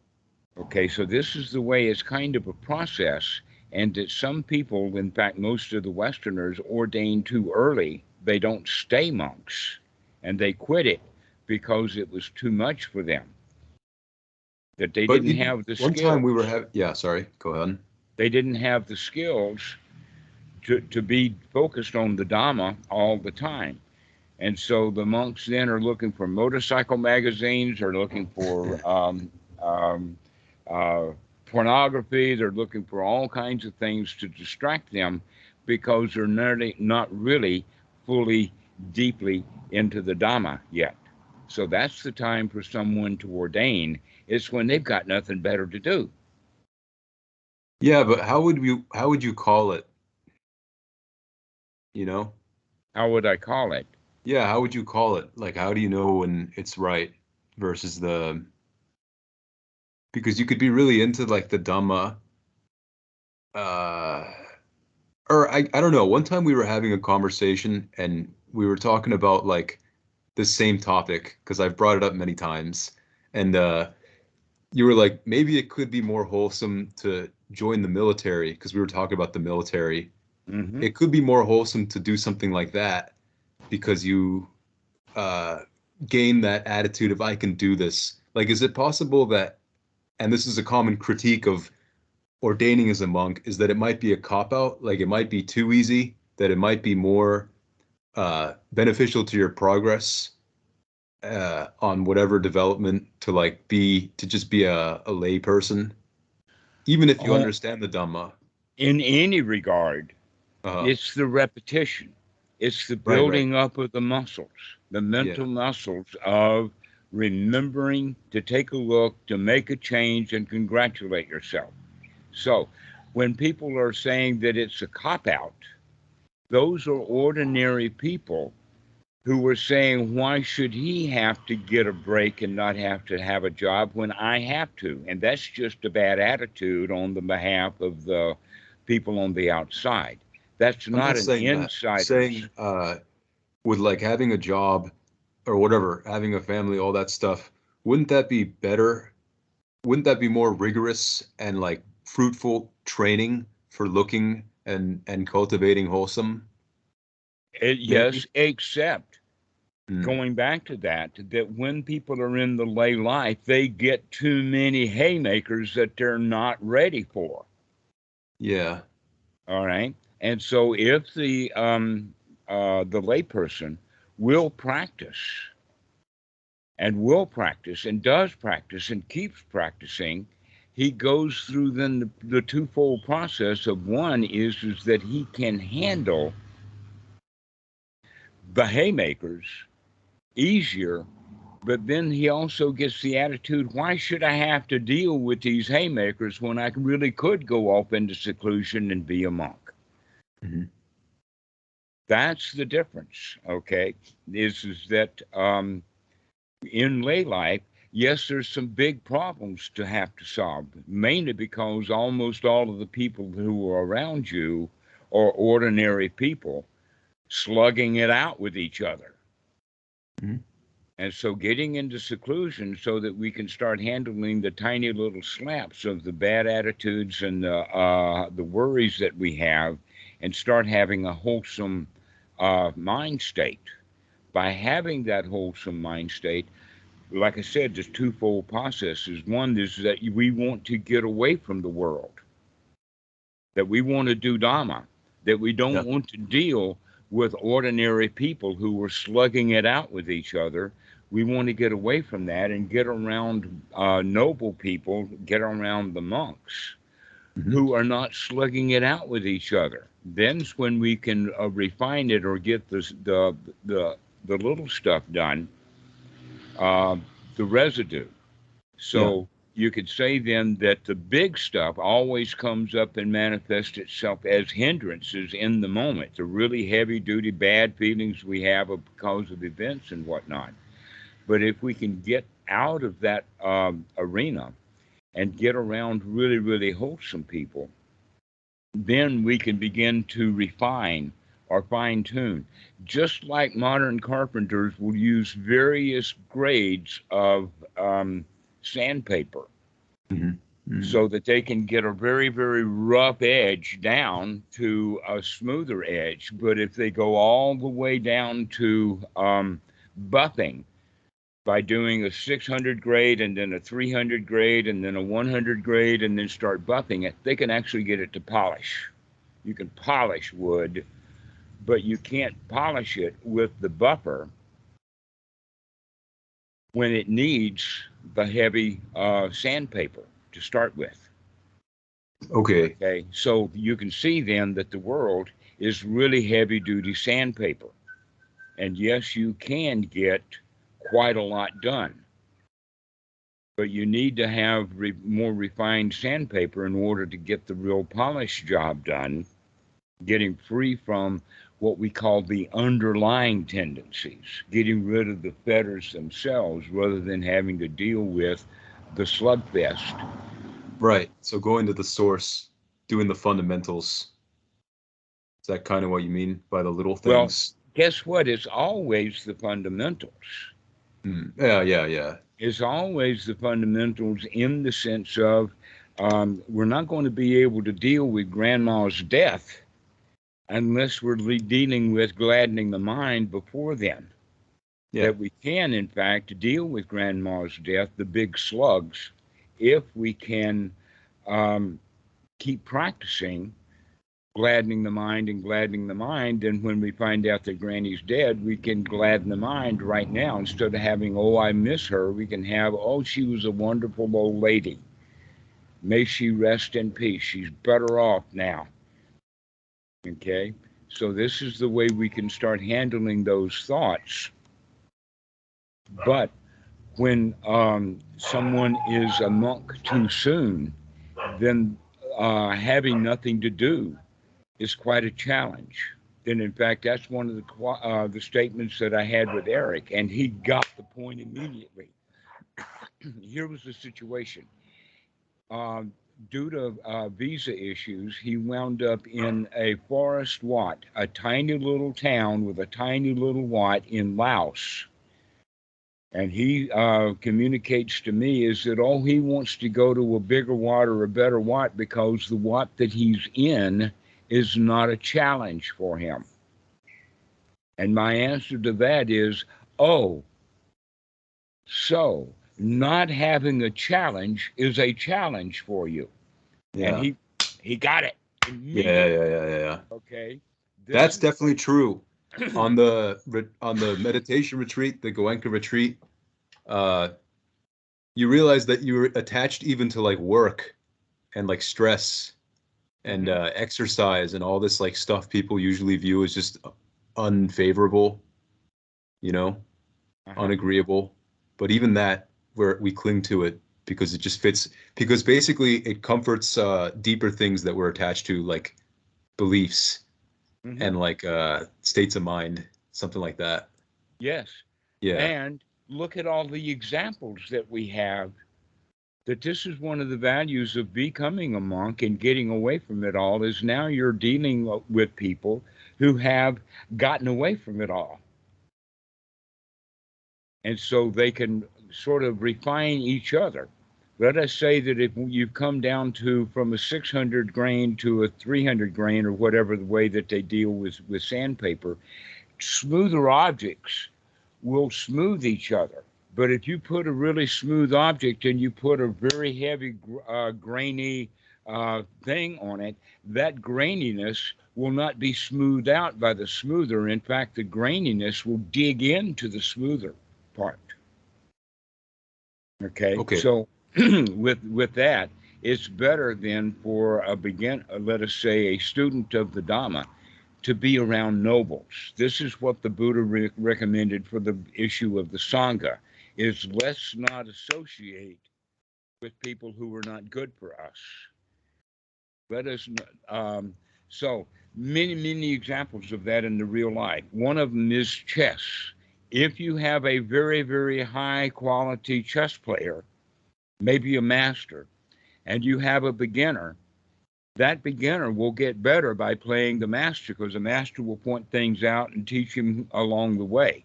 Okay, so this is the way it's kind of a process, and that some people, in fact, most of the Westerners, ordain too early. They don't stay monks, and they quit it because it was too much for them. That they But didn't have the one time skills. we were having, yeah, sorry, go ahead. They didn't have the skills to be focused on the Dhamma all the time. And so the monks then are looking for motorcycle magazines, are looking for um, uh, pornography, they're looking for all kinds of things to distract them because they're not really fully, deeply into the Dhamma yet. So that's the time for someone to ordain. It's when they've got nothing better to do. Yeah, but how would you call it? You know? How would I call it? Yeah, how would you call it? Like, how do you know when it's right versus the, because you could be really into like the Dhamma, uh, or I don't know. One time we were having a conversation and we were talking about like the same topic because I've brought it up many times. And you were like, maybe it could be more wholesome to join the military because we were talking about the military. Hmm. It could be more wholesome to do something like that because you uh, gain that attitude of I can do this. Like, is it possible that, and this is a common critique of ordaining as a monk, is that it might be a cop out, like it might be too easy, that it might be more beneficial to your progress on whatever development to like be to just be a lay person, even if you Oh, understand the Dhamma. in any regard, Uh, it's the repetition. It's the right, right. building up of the muscles, the mental Yeah. muscles of remembering to take a look, to make a change, and congratulate yourself. So, when people are saying that it's a cop out, those are ordinary people who were saying, why should he have to get a break and not have to have a job when I have to? And that's just a bad attitude on the behalf of the people on the outside. That's I'm not not an saying that. I'm insider's. saying with like having a job or whatever, having a family, all that stuff, wouldn't that be better? Wouldn't that be more rigorous and like fruitful training for looking and cultivating wholesome, Yes, maybe? except Mm, going back to that, that when people are in the lay life, they get too many haymakers that they're not ready for. yeah. All right. And so if the layperson will practice and does practice and keeps practicing, he goes through then the twofold process of one is that he can handle the haymakers easier, but then he also gets the attitude, why should I have to deal with these haymakers when I really could go off into seclusion and be a monk? Mhm. That's the difference, okay? Is that in lay life, yes, there's some big problems to have to solve, mainly because almost all of the people who are around you are ordinary people slugging it out with each other. Mhm. And so getting into seclusion so that we can start handling the tiny little slaps of the bad attitudes and the worries that we have and start having a wholesome mind state. By having that wholesome mind state, like I said, there's twofold processes. One is that we want to get away from the world, that we want to do Dhamma, that we Yeah. don't want to deal with ordinary people who are slugging it out with each other. We want to get away from that and get around noble people, get around the monks Mhm. who are not slugging it out with each other. Then's when we can refine it or get the little stuff done, uh, the residue. Yeah. So you could say then that the big stuff always comes up and manifests itself as hindrances in the moment, the really heavy duty bad feelings we have because of events and whatnot. But if we can get out of that arena and get around really, really wholesome people, then we can begin to refine or fine tune. Just like modern carpenters will use various grades of sandpaper Mhm. Mhm. so that they can get a very, very rough edge down to a smoother edge. But if they go all the way down to buffing by doing a 600 grade and then a 300 grade and then a 100 grade and then start buffing it, they can actually get it to polish. You can polish wood, but you can't polish it with the buffer when it needs the heavy sandpaper to start with. Okay. Okay, so you can see then that the world is really heavy duty sandpaper. And yes, you can get quite a lot done, but you need to have more refined sandpaper in order to get the real polish job done, getting free from what we call the underlying tendencies, getting rid of the fetters themselves rather than having to deal with the slugfest. Right. So going to the source, doing the fundamentals. Is that kind of what you mean by the little Well, things? guess what? It's always the fundamentals. Yeah, yeah, yeah. It's always the fundamentals in the sense of we're not going to be able to deal with grandma's death unless we're dealing with gladdening the mind before then. Yeah. That we can, in fact, deal with grandma's death, the big slugs, if we can um, keep practicing gladdening the mind and gladdening the mind. And when we find out that Granny's dead, we can gladden the mind right now. Instead of having, oh, I miss her, we can have, oh, she was a wonderful old lady. May she rest in peace. She's better off now. Okay? So, this is the way we can start handling those thoughts. But when someone is a monk too soon, then having nothing to do is quite a challenge. Then, in fact, that's one of the statements that I had with Eric, and he got the point immediately. Here was the situation. Um, Due to visa issues, he wound up in a forest wat, a tiny little town with a tiny little wat in Laos. And he communicates to me is that, oh, he wants to go to a bigger wat or a better wat because the wat that he's in is not a challenge for him. And my answer to that is, oh, so not having a challenge is a challenge for you. And Yeah. he got it Yeah, immediately. yeah, yeah, yeah, yeah. Okay. This That's is definitely true. On the meditation retreat, the Goenka retreat, uh, you realize that you're attached even to like work and like stress and Mhm. exercise and all this like stuff people usually view as just unfavorable, you know, Uh-huh. unagreeable. But even that, where we cling to it because it just fits, because basically it comforts deeper things that we're attached to, like beliefs Hmm. and like states of mind, something like that. Yes. Yeah. And look at all the examples that we have that this is one of the values of becoming a monk and getting away from it all is now you're dealing with people who have gotten away from it all. And so they can sort of refine each other. Let us say that if you've come down to from a 600 grain to a 300 grain or whatever the way that they deal with sandpaper, smoother objects will smooth each other. But if you put a really smooth object and you put a very heavy, grainy thing on it, that graininess will not be smoothed out by the smoother. In fact, the graininess will dig into the smoother part. Okay, Okay. so with that, it's better than for let us say, a student of the Dhamma to be around nobles. This is what the Buddha recommended for the issue of the Sangha, is let's not associate with people who are not good for us. Let us, so many examples of that in the real life. One of them is chess. If you have a very high quality chess player, maybe a master, and you have a beginner, that beginner will get better by playing the master because the master will point things out and teach him along the way.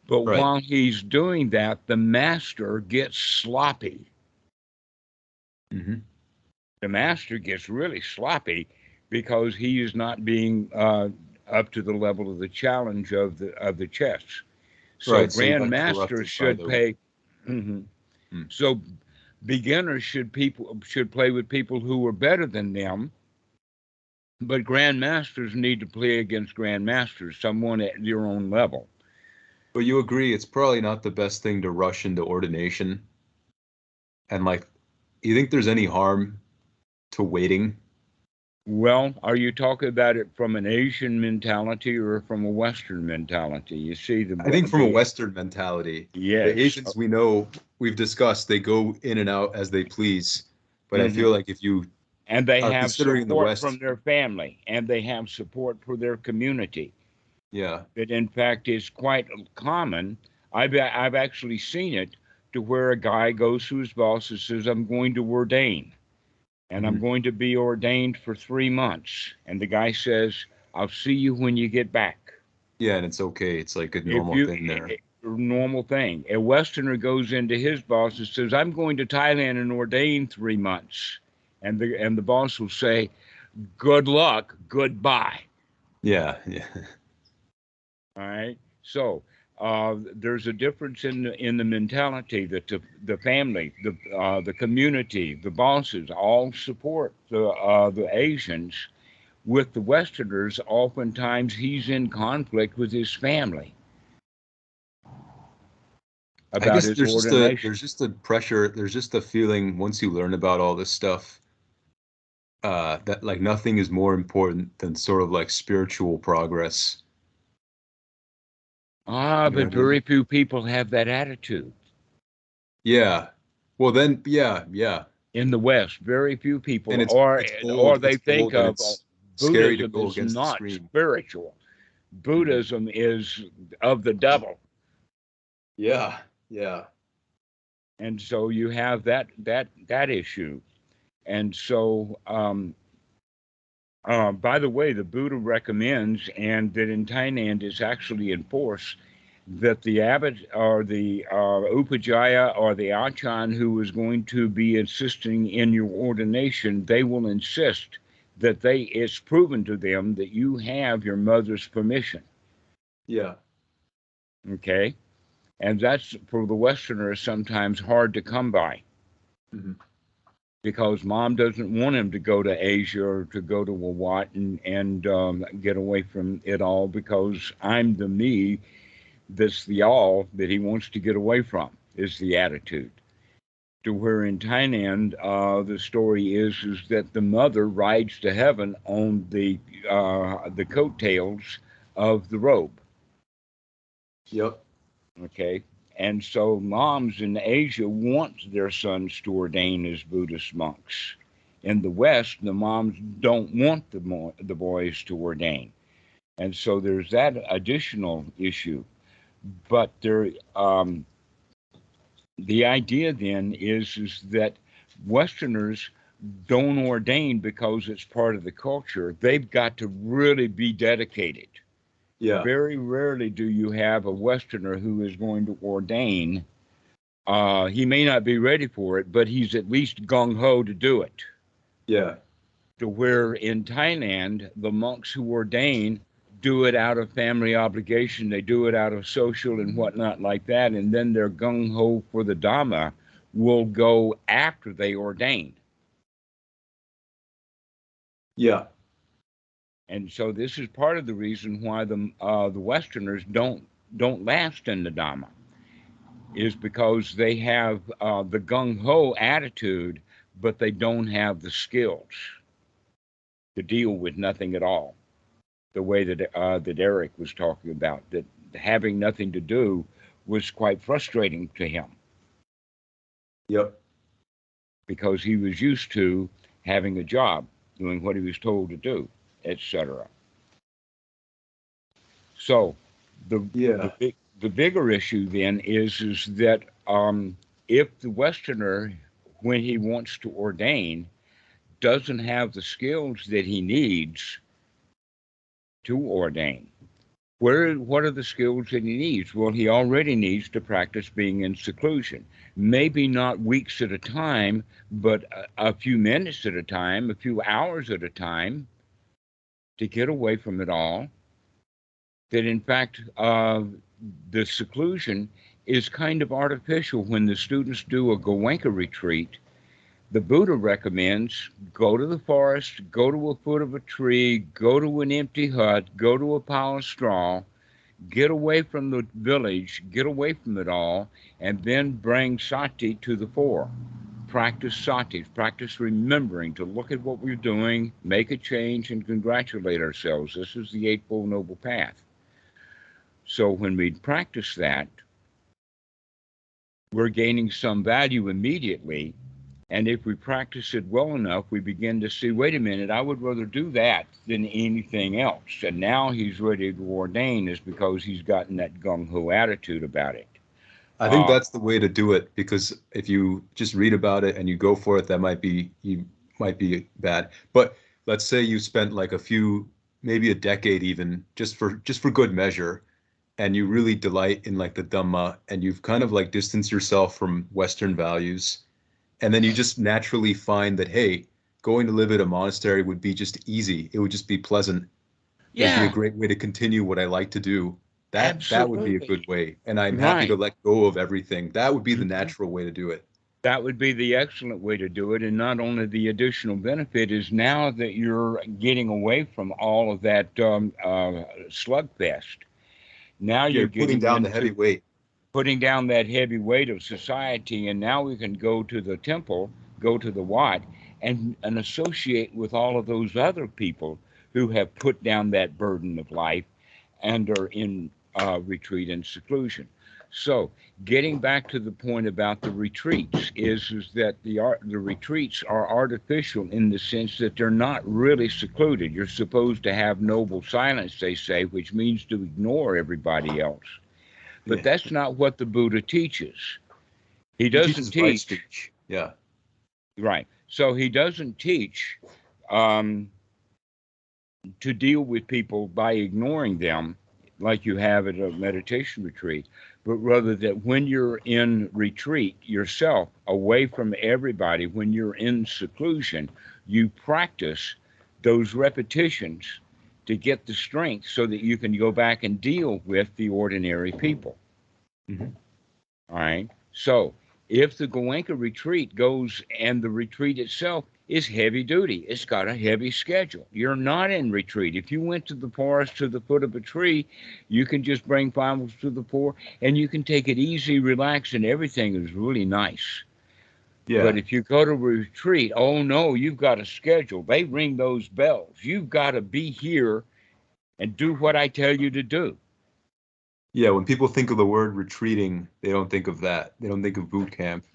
But Right. while he's doing that, the master gets sloppy. Hmm. The master gets really sloppy because he is not being up to the level of the challenge of the chess. So Right. So you got grandmasters corrupted by should the. pay. Mhm. Hmm. So beginners should play with people who are better than them, but grandmasters need to play against grandmasters, someone at your own level. But you agree it's probably not the best thing to rush into ordination, and like, you think there's any harm to waiting? Well, are you talking about it from an Asian mentality or from a Western mentality? You see, I think from a Western mentality. The yes, Asians we know, we've discussed, they go in and out as they please. But I feel mhm. like if you And they are have considering the support from West, their family, and they have support for their community. yeah, That, in fact, is quite common. I've actually seen it to where a guy goes to his boss and says, "I'm going to ordain, and I'm mhm, going to be ordained for 3 months," and the guy says, "I'll see you when you get back." yeah, and it's okay. It's like a If normal you thing there. normal thing. A Westerner goes into his boss and says, "I'm going to Thailand and ordain 3 months," and the boss will say, "Good luck, goodbye." Yeah, yeah, All right. So there's a difference in the mentality that the family, the community, the bosses all support the Asians. With the Westerners, oftentimes he's in conflict with his family I about guess his ordination. there's just a pressure, there's just a feeling once you learn about all this stuff, that like nothing is more important than sort of like spiritual progress. Ah, You know what but I mean? very few people have that attitude Yeah. Well then, yeah, yeah. in the West. Very few people, And or they it's think bold and of it's scary to Buddhism go is against the not stream. spiritual. Mhm. Buddhism is of the devil. Yeah, yeah. And so you have that issue. And so, by the way, the Buddha recommends, and that in Thailand is actually enforced, that the abbot or the upajjhaya or the achan who is going to be assisting in your ordination, they will insist that it's proven to them that you have your mother's permission. Yeah. Okay, and that's for the Westerner sometimes hard to come by, Mhm. because mom doesn't want him to go to Asia or to go to Wat and get away from it all, because I'm the me that's the all that he wants to get away from, is the attitude. To where in Thailand, the story is that the mother rides to heaven on the coattails of the robe. Yep. Okay. And so moms in Asia want their sons to ordain as Buddhist monks. In the West, the moms don't want the boys to ordain. And so there's that additional issue. But the idea then is that Westerners don't ordain because it's part of the culture. They've got to really be dedicated. Yeah. Very rarely do you have a Westerner who is going to ordain. He may not be ready for it, but he's at least gung ho to do it. Yeah. To where in Thailand, the monks who ordain do it out of family obligation, they do it out of social and whatnot like that, and then their gung ho for the Dhamma will go after they ordain. Yeah. And so this is part of the reason why the Westerners don't last in the Dhamma, is because they have the gung ho attitude, but they don't have the skills to deal with nothing at all. The way that Eric was talking about, that having nothing to do was quite frustrating to him, Yep. because he was used to having a job, doing what he was told to do, etc. So the Yeah. the bigger issue then is that if the Westerner, when he wants to ordain, doesn't have the skills that he needs to ordain, what are the skills that he needs? Well, he already needs to practice being in seclusion. Maybe not weeks at a time, but a few minutes at a time, a few hours at a time, to get away from it all. That in fact, the seclusion is kind of artificial. When the students do a Goenka retreat, the Buddha recommends go to the forest, go to a foot of a tree, go to an empty hut, go to a pile of straw, get away from the village, get away from it all, and then bring sati to the fore. practice satis, practice remembering to look at what we're doing, make a change, and congratulate ourselves. This is the Eightfold Noble Path. So when we practice that, we're gaining some value immediately. And if we practice it well enough, we begin to see, wait a minute, I would rather do that than anything else. And now he's ready to ordain is because he's gotten that gung-ho attitude about it. I think that's the way to do it, because if you just read about it and you go for it, that might be bad. But let's say you spent like maybe a decade even, just for good measure, and you really delight in like the Dhamma, and you've kind of like distanced yourself from Western values. And then you just naturally find that, hey, going to live at a monastery would be just easy. It would just be pleasant. It'd be a great way to continue what I like to do. That would be a good way. And I'm happy to let go of everything. That would be the natural way to do it. That would be the excellent way to do it. And not only the additional benefit is now that you're getting away from all of that slugfest. Now you're putting down the heavy weight. Putting down that heavy weight of society, and now we can go to the temple, go to the Wat, and associate with all of those other people who have put down that burden of life and are in retreat and seclusion. So getting back to the point about the retreats is that the retreats are artificial in the sense that they're not really secluded. You're supposed to have noble silence, they say, which means to ignore everybody else. But that's not what the Buddha teaches. He doesn't teach. Right speech. Yeah. Right. So he doesn't teach to deal with people by ignoring them like you have at a meditation retreat, but rather that when you're in retreat yourself, away from everybody, when you're in seclusion, you practice those repetitions to get the strength so that you can go back and deal with the ordinary people. Mm-hmm. All right. So if the Goenka retreat goes, and the retreat itself is heavy duty, it's got a heavy schedule. You're not in retreat. If you went to the forest to the foot of a tree, you can just bring Bibles to the poor and you can take it easy, relax, and everything is really nice. Yeah. But if you go to a retreat, oh no, you've got a schedule. They ring those bells. You've got to be here and do what I tell you to do. Yeah, when people think of the word retreating, they don't think of that. They don't think of boot camp.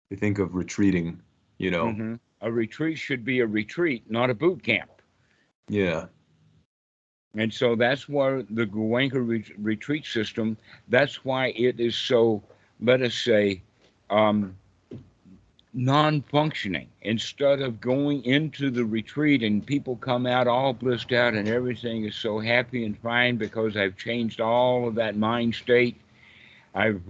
They think of retreating, you know. Mm-hmm. A retreat should be a retreat, not a boot camp. Yeah. And so that's why the Goenka retreat system, that's why it is so, let us say, non-functioning. Instead of going into the retreat and people come out all blissed out and everything is so happy and fine because I've changed all of that mind state. I've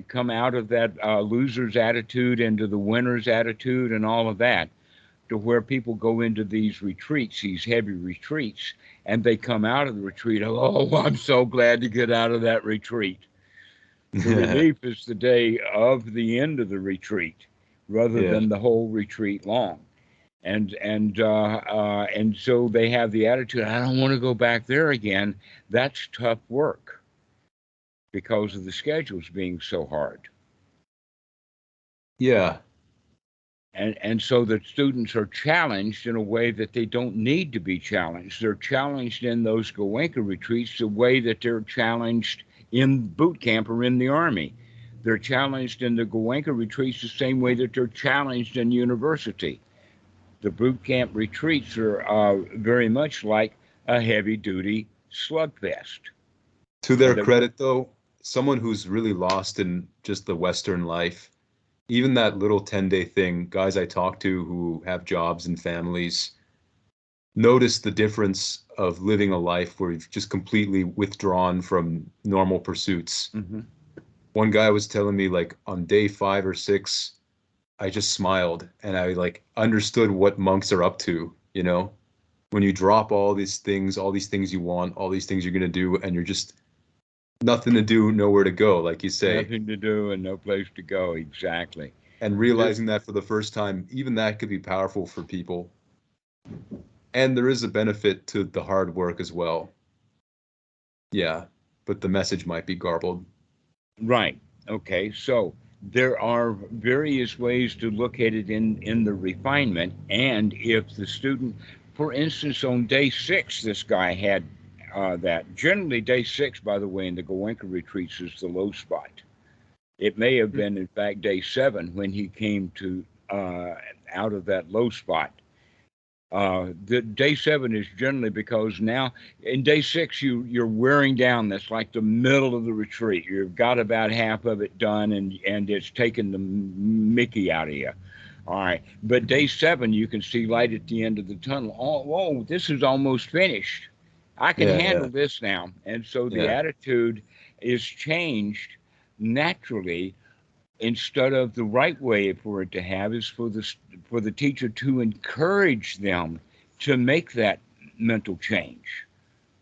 come out of that loser's attitude into the winner's attitude and all of that, to where people go into these retreats, these heavy retreats, and they come out of the retreat, oh, I'm so glad to get out of that retreat. The relief is the day of the end of the retreat, rather than the whole retreat long. And so they have the attitude, I don't want to go back there again. That's tough work because of the schedules being so hard. Yeah. And so the students are challenged in a way that they don't need to be challenged. They're challenged in those Goenka retreats the way that they're challenged in boot camp or in the army. They're challenged in the Goenka retreats the same way that they're challenged in university. The boot camp retreats are very much like a heavy-duty slugfest. To their credit, though, someone who's really lost in just the Western life, even that little 10-day thing, guys I talk to who have jobs and families, notice the difference of living a life where you've just completely withdrawn from normal pursuits. Mm-hmm. One guy was telling me, like, on day 5 or 6, I just smiled and I like understood what monks are up to, you know, when you drop all these things you want, all these things you're going to do, and you're just nothing to do, nowhere to go, like you say. Nothing to do and no place to go, exactly. And realizing that for the first time, even that could be powerful for people. And there is a benefit to the hard work as well. Yeah, but the message might be garbled. Right. Okay. So there are various ways to look at it in the refinement. And if the student, for instance, on day 6, this guy had that. Generally, day 6, by the way, in the Goenka retreats is the low spot. It may have been, in fact, day 7 when he came to out of that low spot. The day 7 is generally because now in day 6 you're wearing down. That's like the middle of the retreat. You've got about half of it done, and it's taken the Mickey out of you. All right, but day 7 you can see light at the end of the tunnel. Oh, whoa, this is almost finished. I can handle this now, and so the attitude is changed naturally. Instead of the right way for it to have is for the teacher to encourage them to make that mental change,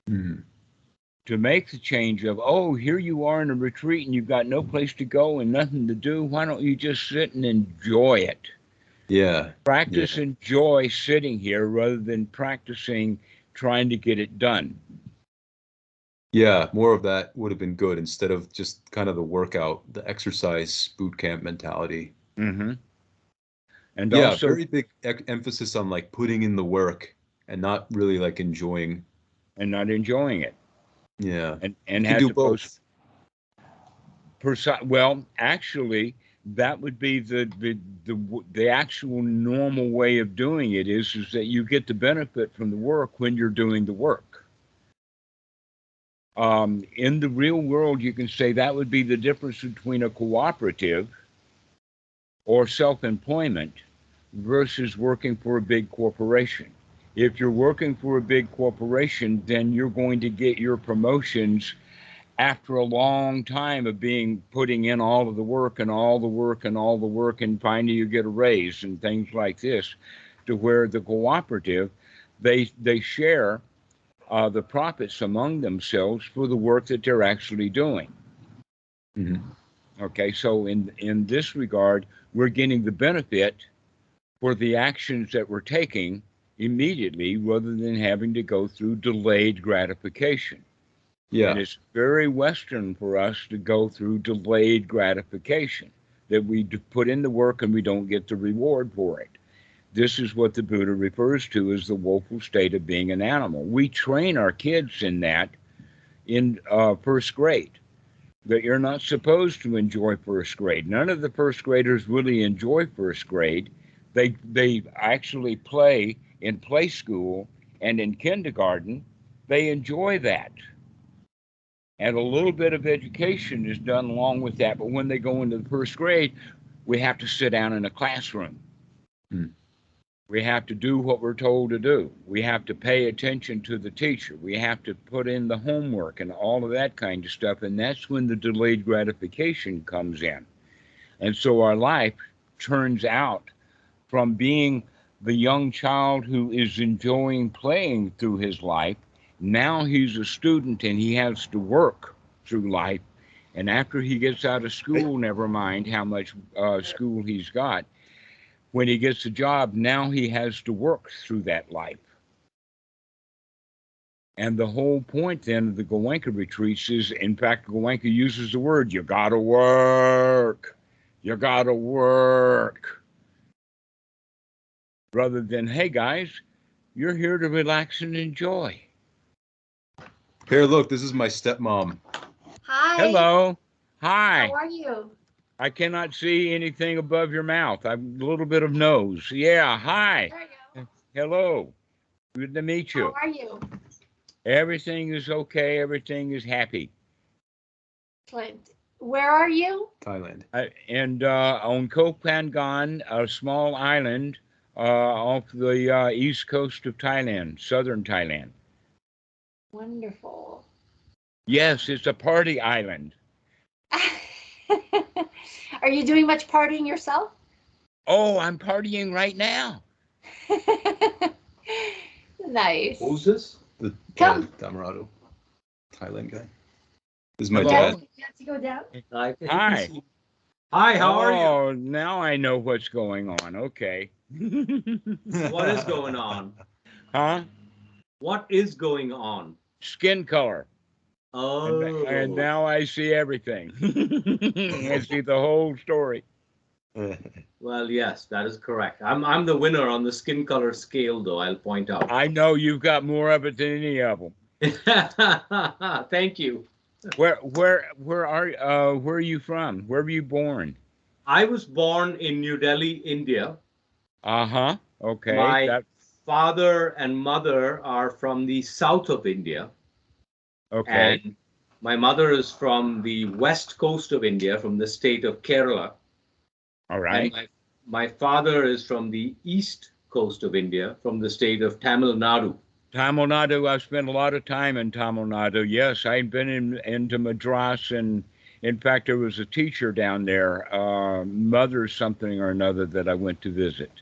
to make the change of, oh, here you are in a retreat and you've got no place to go and nothing to do. Why don't you just sit and enjoy it? Practice enjoy sitting here rather than practicing trying to get it done. Yeah, more of that would have been good instead of just kind of the workout, the exercise boot camp mentality. And also, very big emphasis on like putting in the work and not really like enjoying. And not enjoying it. Yeah. And have to both. Well, actually, that would be the actual normal way of doing it is that you get the benefit from the work when you're doing the work. In the real world, you can say that would be the difference between a cooperative or self-employment versus working for a big corporation. If you're working for a big corporation, then you're going to get your promotions after a long time of putting in all of the work and all the work and all the work, and finally you get a raise and things like this. To where the cooperative, they share the profits among themselves for the work that they're actually doing. Okay, so in this regard, we're getting the benefit for the actions that we're taking immediately rather than having to go through delayed gratification. And it's very Western for us to go through delayed gratification, that we put in the work and we don't get the reward for it. This is what the Buddha refers to as the woeful state of being an animal. We train our kids in that in first grade, that you're not supposed to enjoy first grade. None of the first graders really enjoy first grade. They actually play in play school and in kindergarten. They enjoy that. And a little bit of education is done along with that. But when they go into the first grade, we have to sit down in a classroom. We have to do what we're told to do. We have to pay attention to the teacher. We have to put in the homework and all of that kind of stuff. And that's when the delayed gratification comes in. And so our life turns out from being the young child who is enjoying playing through his life. Now he's a student and he has to work through life. And after he gets out of school, never mind how much school he's got, when he gets a job, now he has to work through that life. And the whole point then of the Goenka retreats is, in fact, Goenka uses the word, you gotta work. You gotta work. Rather than, hey guys, you're here to relax and enjoy. Here, look, this is my stepmom. Hi. Hello. Hi. How are you? I cannot see anything above your mouth. I've a little bit of nose. Yeah, hi. There you go. Hello. Good to meet you. How are you? Everything is okay. Everything is happy. Excellent. Where are you? Thailand. On Koh Phangan, a small island off the east coast of Thailand, southern Thailand. Wonderful. Yes, it's a party island. Are you doing much partying yourself? Oh, I'm partying right now. Nice. Who's this? The Come. Dhammarato, Thailand guy. This is my Hello? dad. You have to go down? Hi. Hi, how are you? Oh, now I know what's going on. Okay. What is going on? Huh? What is going on? Skin color. Oh. And now I see everything. I see the whole story. Well, yes, that is correct. I'm the winner on the skin color scale, though, I'll point out. I know you've got more of it than any of them. Thank you. Where are you from? Where were you born? I was born in New Delhi, India. Uh-huh. Okay. My father and mother are from the south of India. Okay. And my mother is from the west coast of India, from the state of Kerala. All right. And my father is from the east coast of India, from the state of Tamil Nadu. Tamil Nadu, I've spent a lot of time in Tamil Nadu. Yes, I've been into Madras, and in fact, there was a teacher down there, mother something or another, that I went to visit.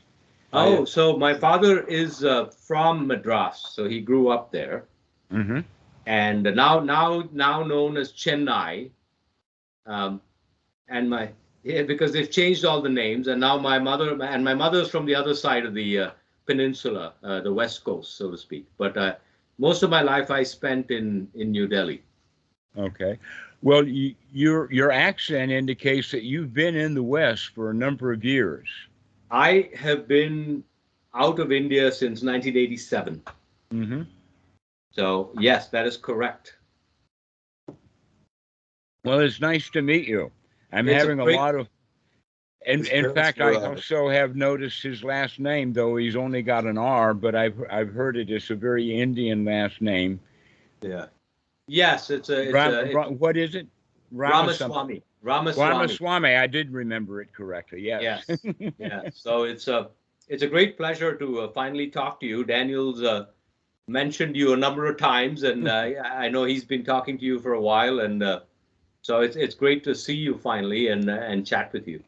Oh, so my father is from Madras, so he grew up there. Mm-hmm. And now known as Chennai, and because they've changed all the names, and now my mother's from the other side of the peninsula, the west coast, so to speak. But most of my life I spent in New Delhi. Okay. Well, your accent indicates that you've been in the West for a number of years. I have been out of India since 1987. Mm-hmm. So yes, that is correct. Well, it's nice to meet you. I'm It's having a lot of. In fact, I also have noticed his last name, though he's only got an R, but I've heard it is a very Indian last name. Yeah. Yes, it's what is it? Ramaswamy. Ramaswamy. I did remember it correctly. Yes. Yes. Yeah. So it's a great pleasure to finally talk to you. Daniel's mentioned you a number of times, and I know he's been talking to you for a while, and so it's great to see you finally and chat with you.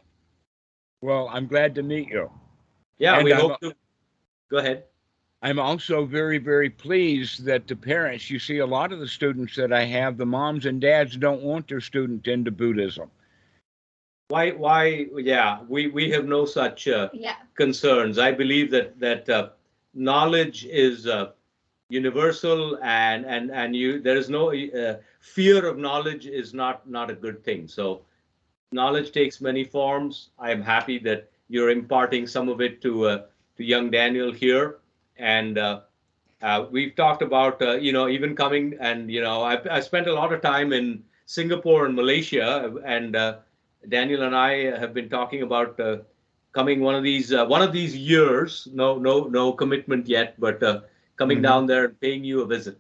Well, I'm glad to meet you. Yeah, and we hope to. Go ahead. I'm also very, very pleased that the parents, you see, a lot of the students that I have, the moms and dads don't want their student into Buddhism. Why? Yeah, we have no such concerns. I believe that knowledge is universal, and there is no fear of knowledge is not a good thing. So knowledge takes many forms. I am happy that you're imparting some of it to young Daniel here. And we've talked about, even coming, and, I spent a lot of time in Singapore and Malaysia, and Daniel and I have been talking about coming one of these years. No commitment yet, but coming down there and paying you a visit.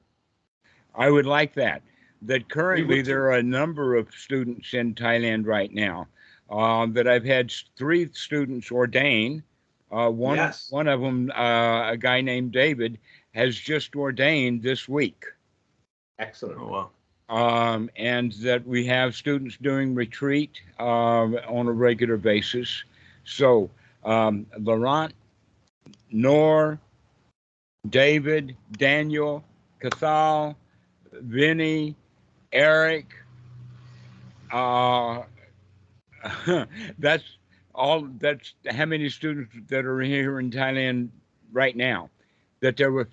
I would like that. That currently there are a number of students in Thailand right now that I've had 3 students ordain. One of them, a guy named David, has just ordained this week. Excellent. Oh, wow. And that we have students doing retreat on a regular basis. So Laurent, Noor, David, Daniel, Cathal, Vinny, Eric, that's how many students that are here in Thailand right now. That there were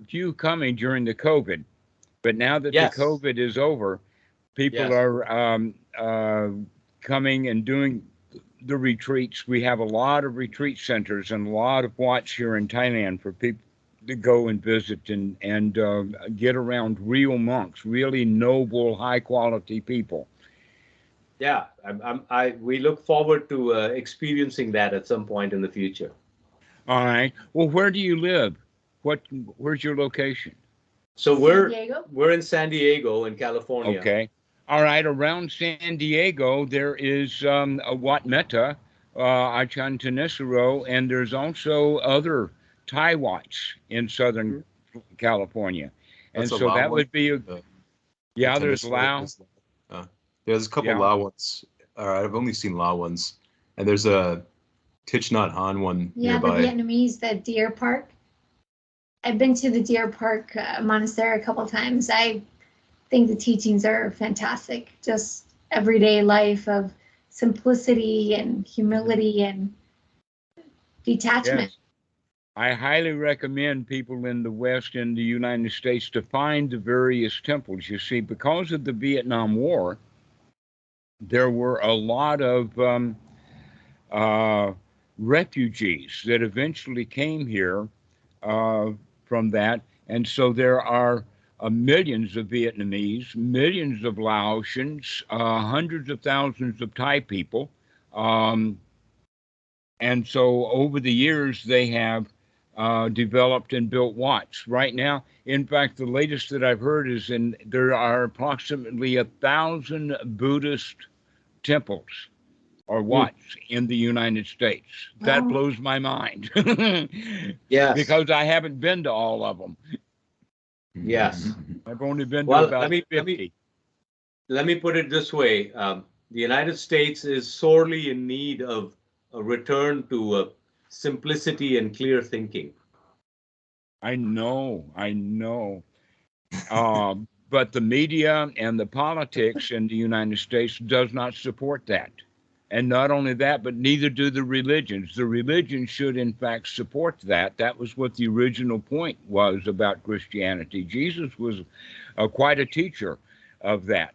few coming during the COVID, but now that the COVID is over, people are coming and doing the retreats. We have a lot of retreat centers and a lot of watch here in Thailand for people to go and visit and get around real monks, really noble, high quality people. Yeah, we look forward to experiencing that at some point in the future. All right. Well, where do you live? Where's your location? So we're in San Diego in California. Okay. All right. Around San Diego, there is a Wat Metta, Achan Tanisaro, and there's also other Thai Wats in Southern California. And so that would be there's Lao. There's a couple Lao ones. I've only seen Lao ones, and there's a Thich Nhat Hanh one nearby. The Vietnamese, the Deer Park. I've been to the Deer Park monastery a couple times. I think the teachings are fantastic. Just everyday life of simplicity and humility and detachment. I highly recommend people in the West and the United States to find the various temples. You see, because of the Vietnam War, there were a lot of refugees that eventually came here from that. And so there are millions of Vietnamese, millions of Laotians, hundreds of thousands of Thai people. And so over the years, they have developed and built wats. Right now, in fact, the latest that I've heard is there are approximately 1,000 Buddhist temples or wats in the United States. Wow. That blows my mind. Yes. Because I haven't been to all of them. Yes. I've only been to about 50. Let me put it this way. The United States is sorely in need of a return to simplicity and clear thinking. I know. But the media and the politics in the United States does not support that. And not only that, but neither do the religions. The religions should, in fact, support that. That was what the original point was about Christianity. Jesus was quite a teacher of that.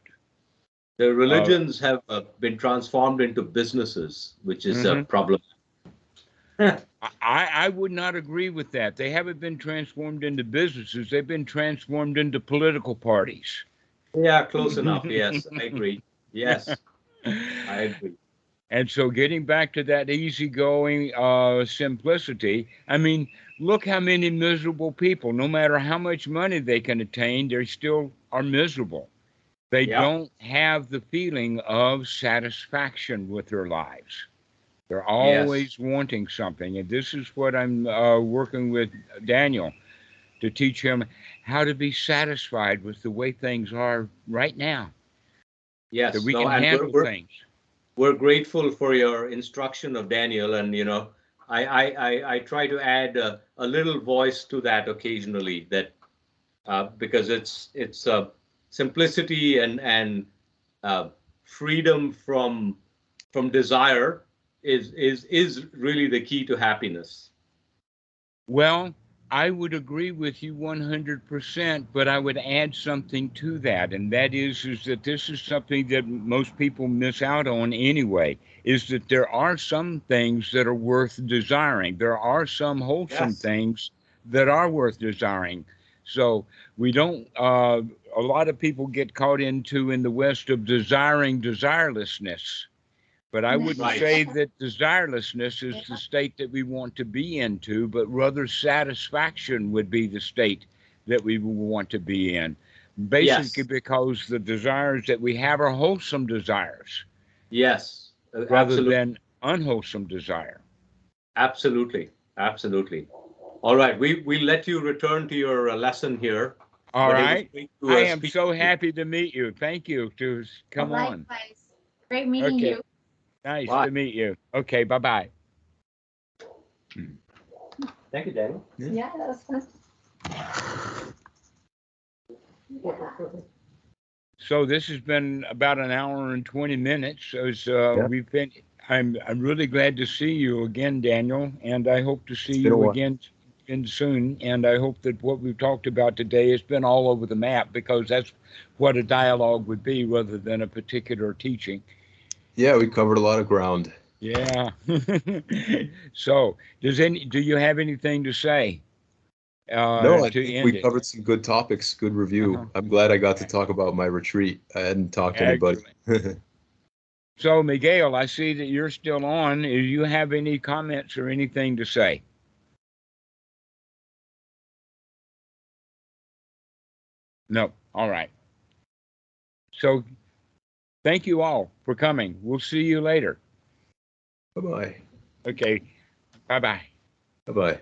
The religions have been transformed into businesses, which is a problem. I would not agree with that. They haven't been transformed into businesses. They've been transformed into political parties. Yeah, close enough. Yes, I agree. Yes, I agree. And so getting back to that easygoing simplicity, I mean, look how many miserable people, no matter how much money they can attain, they still are miserable. They don't have the feeling of satisfaction with their lives. They're always wanting something. And this is what I'm working with Daniel to teach him how to be satisfied with the way things are right now. Yes, that we can handle things. We're grateful for your instruction of Daniel, and I try to add a little voice to that occasionally, that because it's simplicity and freedom from desire is really the key to happiness. Well, I would agree with you 100%, but I would add something to that, and that is that this is something that most people miss out on anyway, is that there are some things that are worth desiring. There are some wholesome things that are worth desiring. So we don't, a lot of people get caught into in the West of desiring desirelessness. But I wouldn't say that desirelessness is the state that we want to be into, but rather satisfaction would be the state that we want to be in. Basically, because the desires that we have are wholesome desires. Yes, rather than unwholesome desire. Absolutely, absolutely. All right, we let you return to your lesson here. All right. I am so happy to meet you. Thank you to come on. Great meeting you. Nice to meet you. Okay, bye-bye. Thank you, Daniel. Yeah, that was fun. So this has been about an hour and 20 minutes. We've been. I'm really glad to see you again, Daniel, and I hope to see you again soon. And I hope that what we've talked about today has been all over the map, because that's what a dialogue would be rather than a particular teaching. Yeah, we covered a lot of ground. Yeah. So, do you have anything to say? No, I think we covered some good topics, good review. I'm glad I got to talk about my retreat. I hadn't talked to anybody. So, Miguel, I see that you're still on. Do you have any comments or anything to say? No. All right. So, thank you all for coming. We'll see you later. Bye-bye. Okay. Bye-bye. Bye-bye.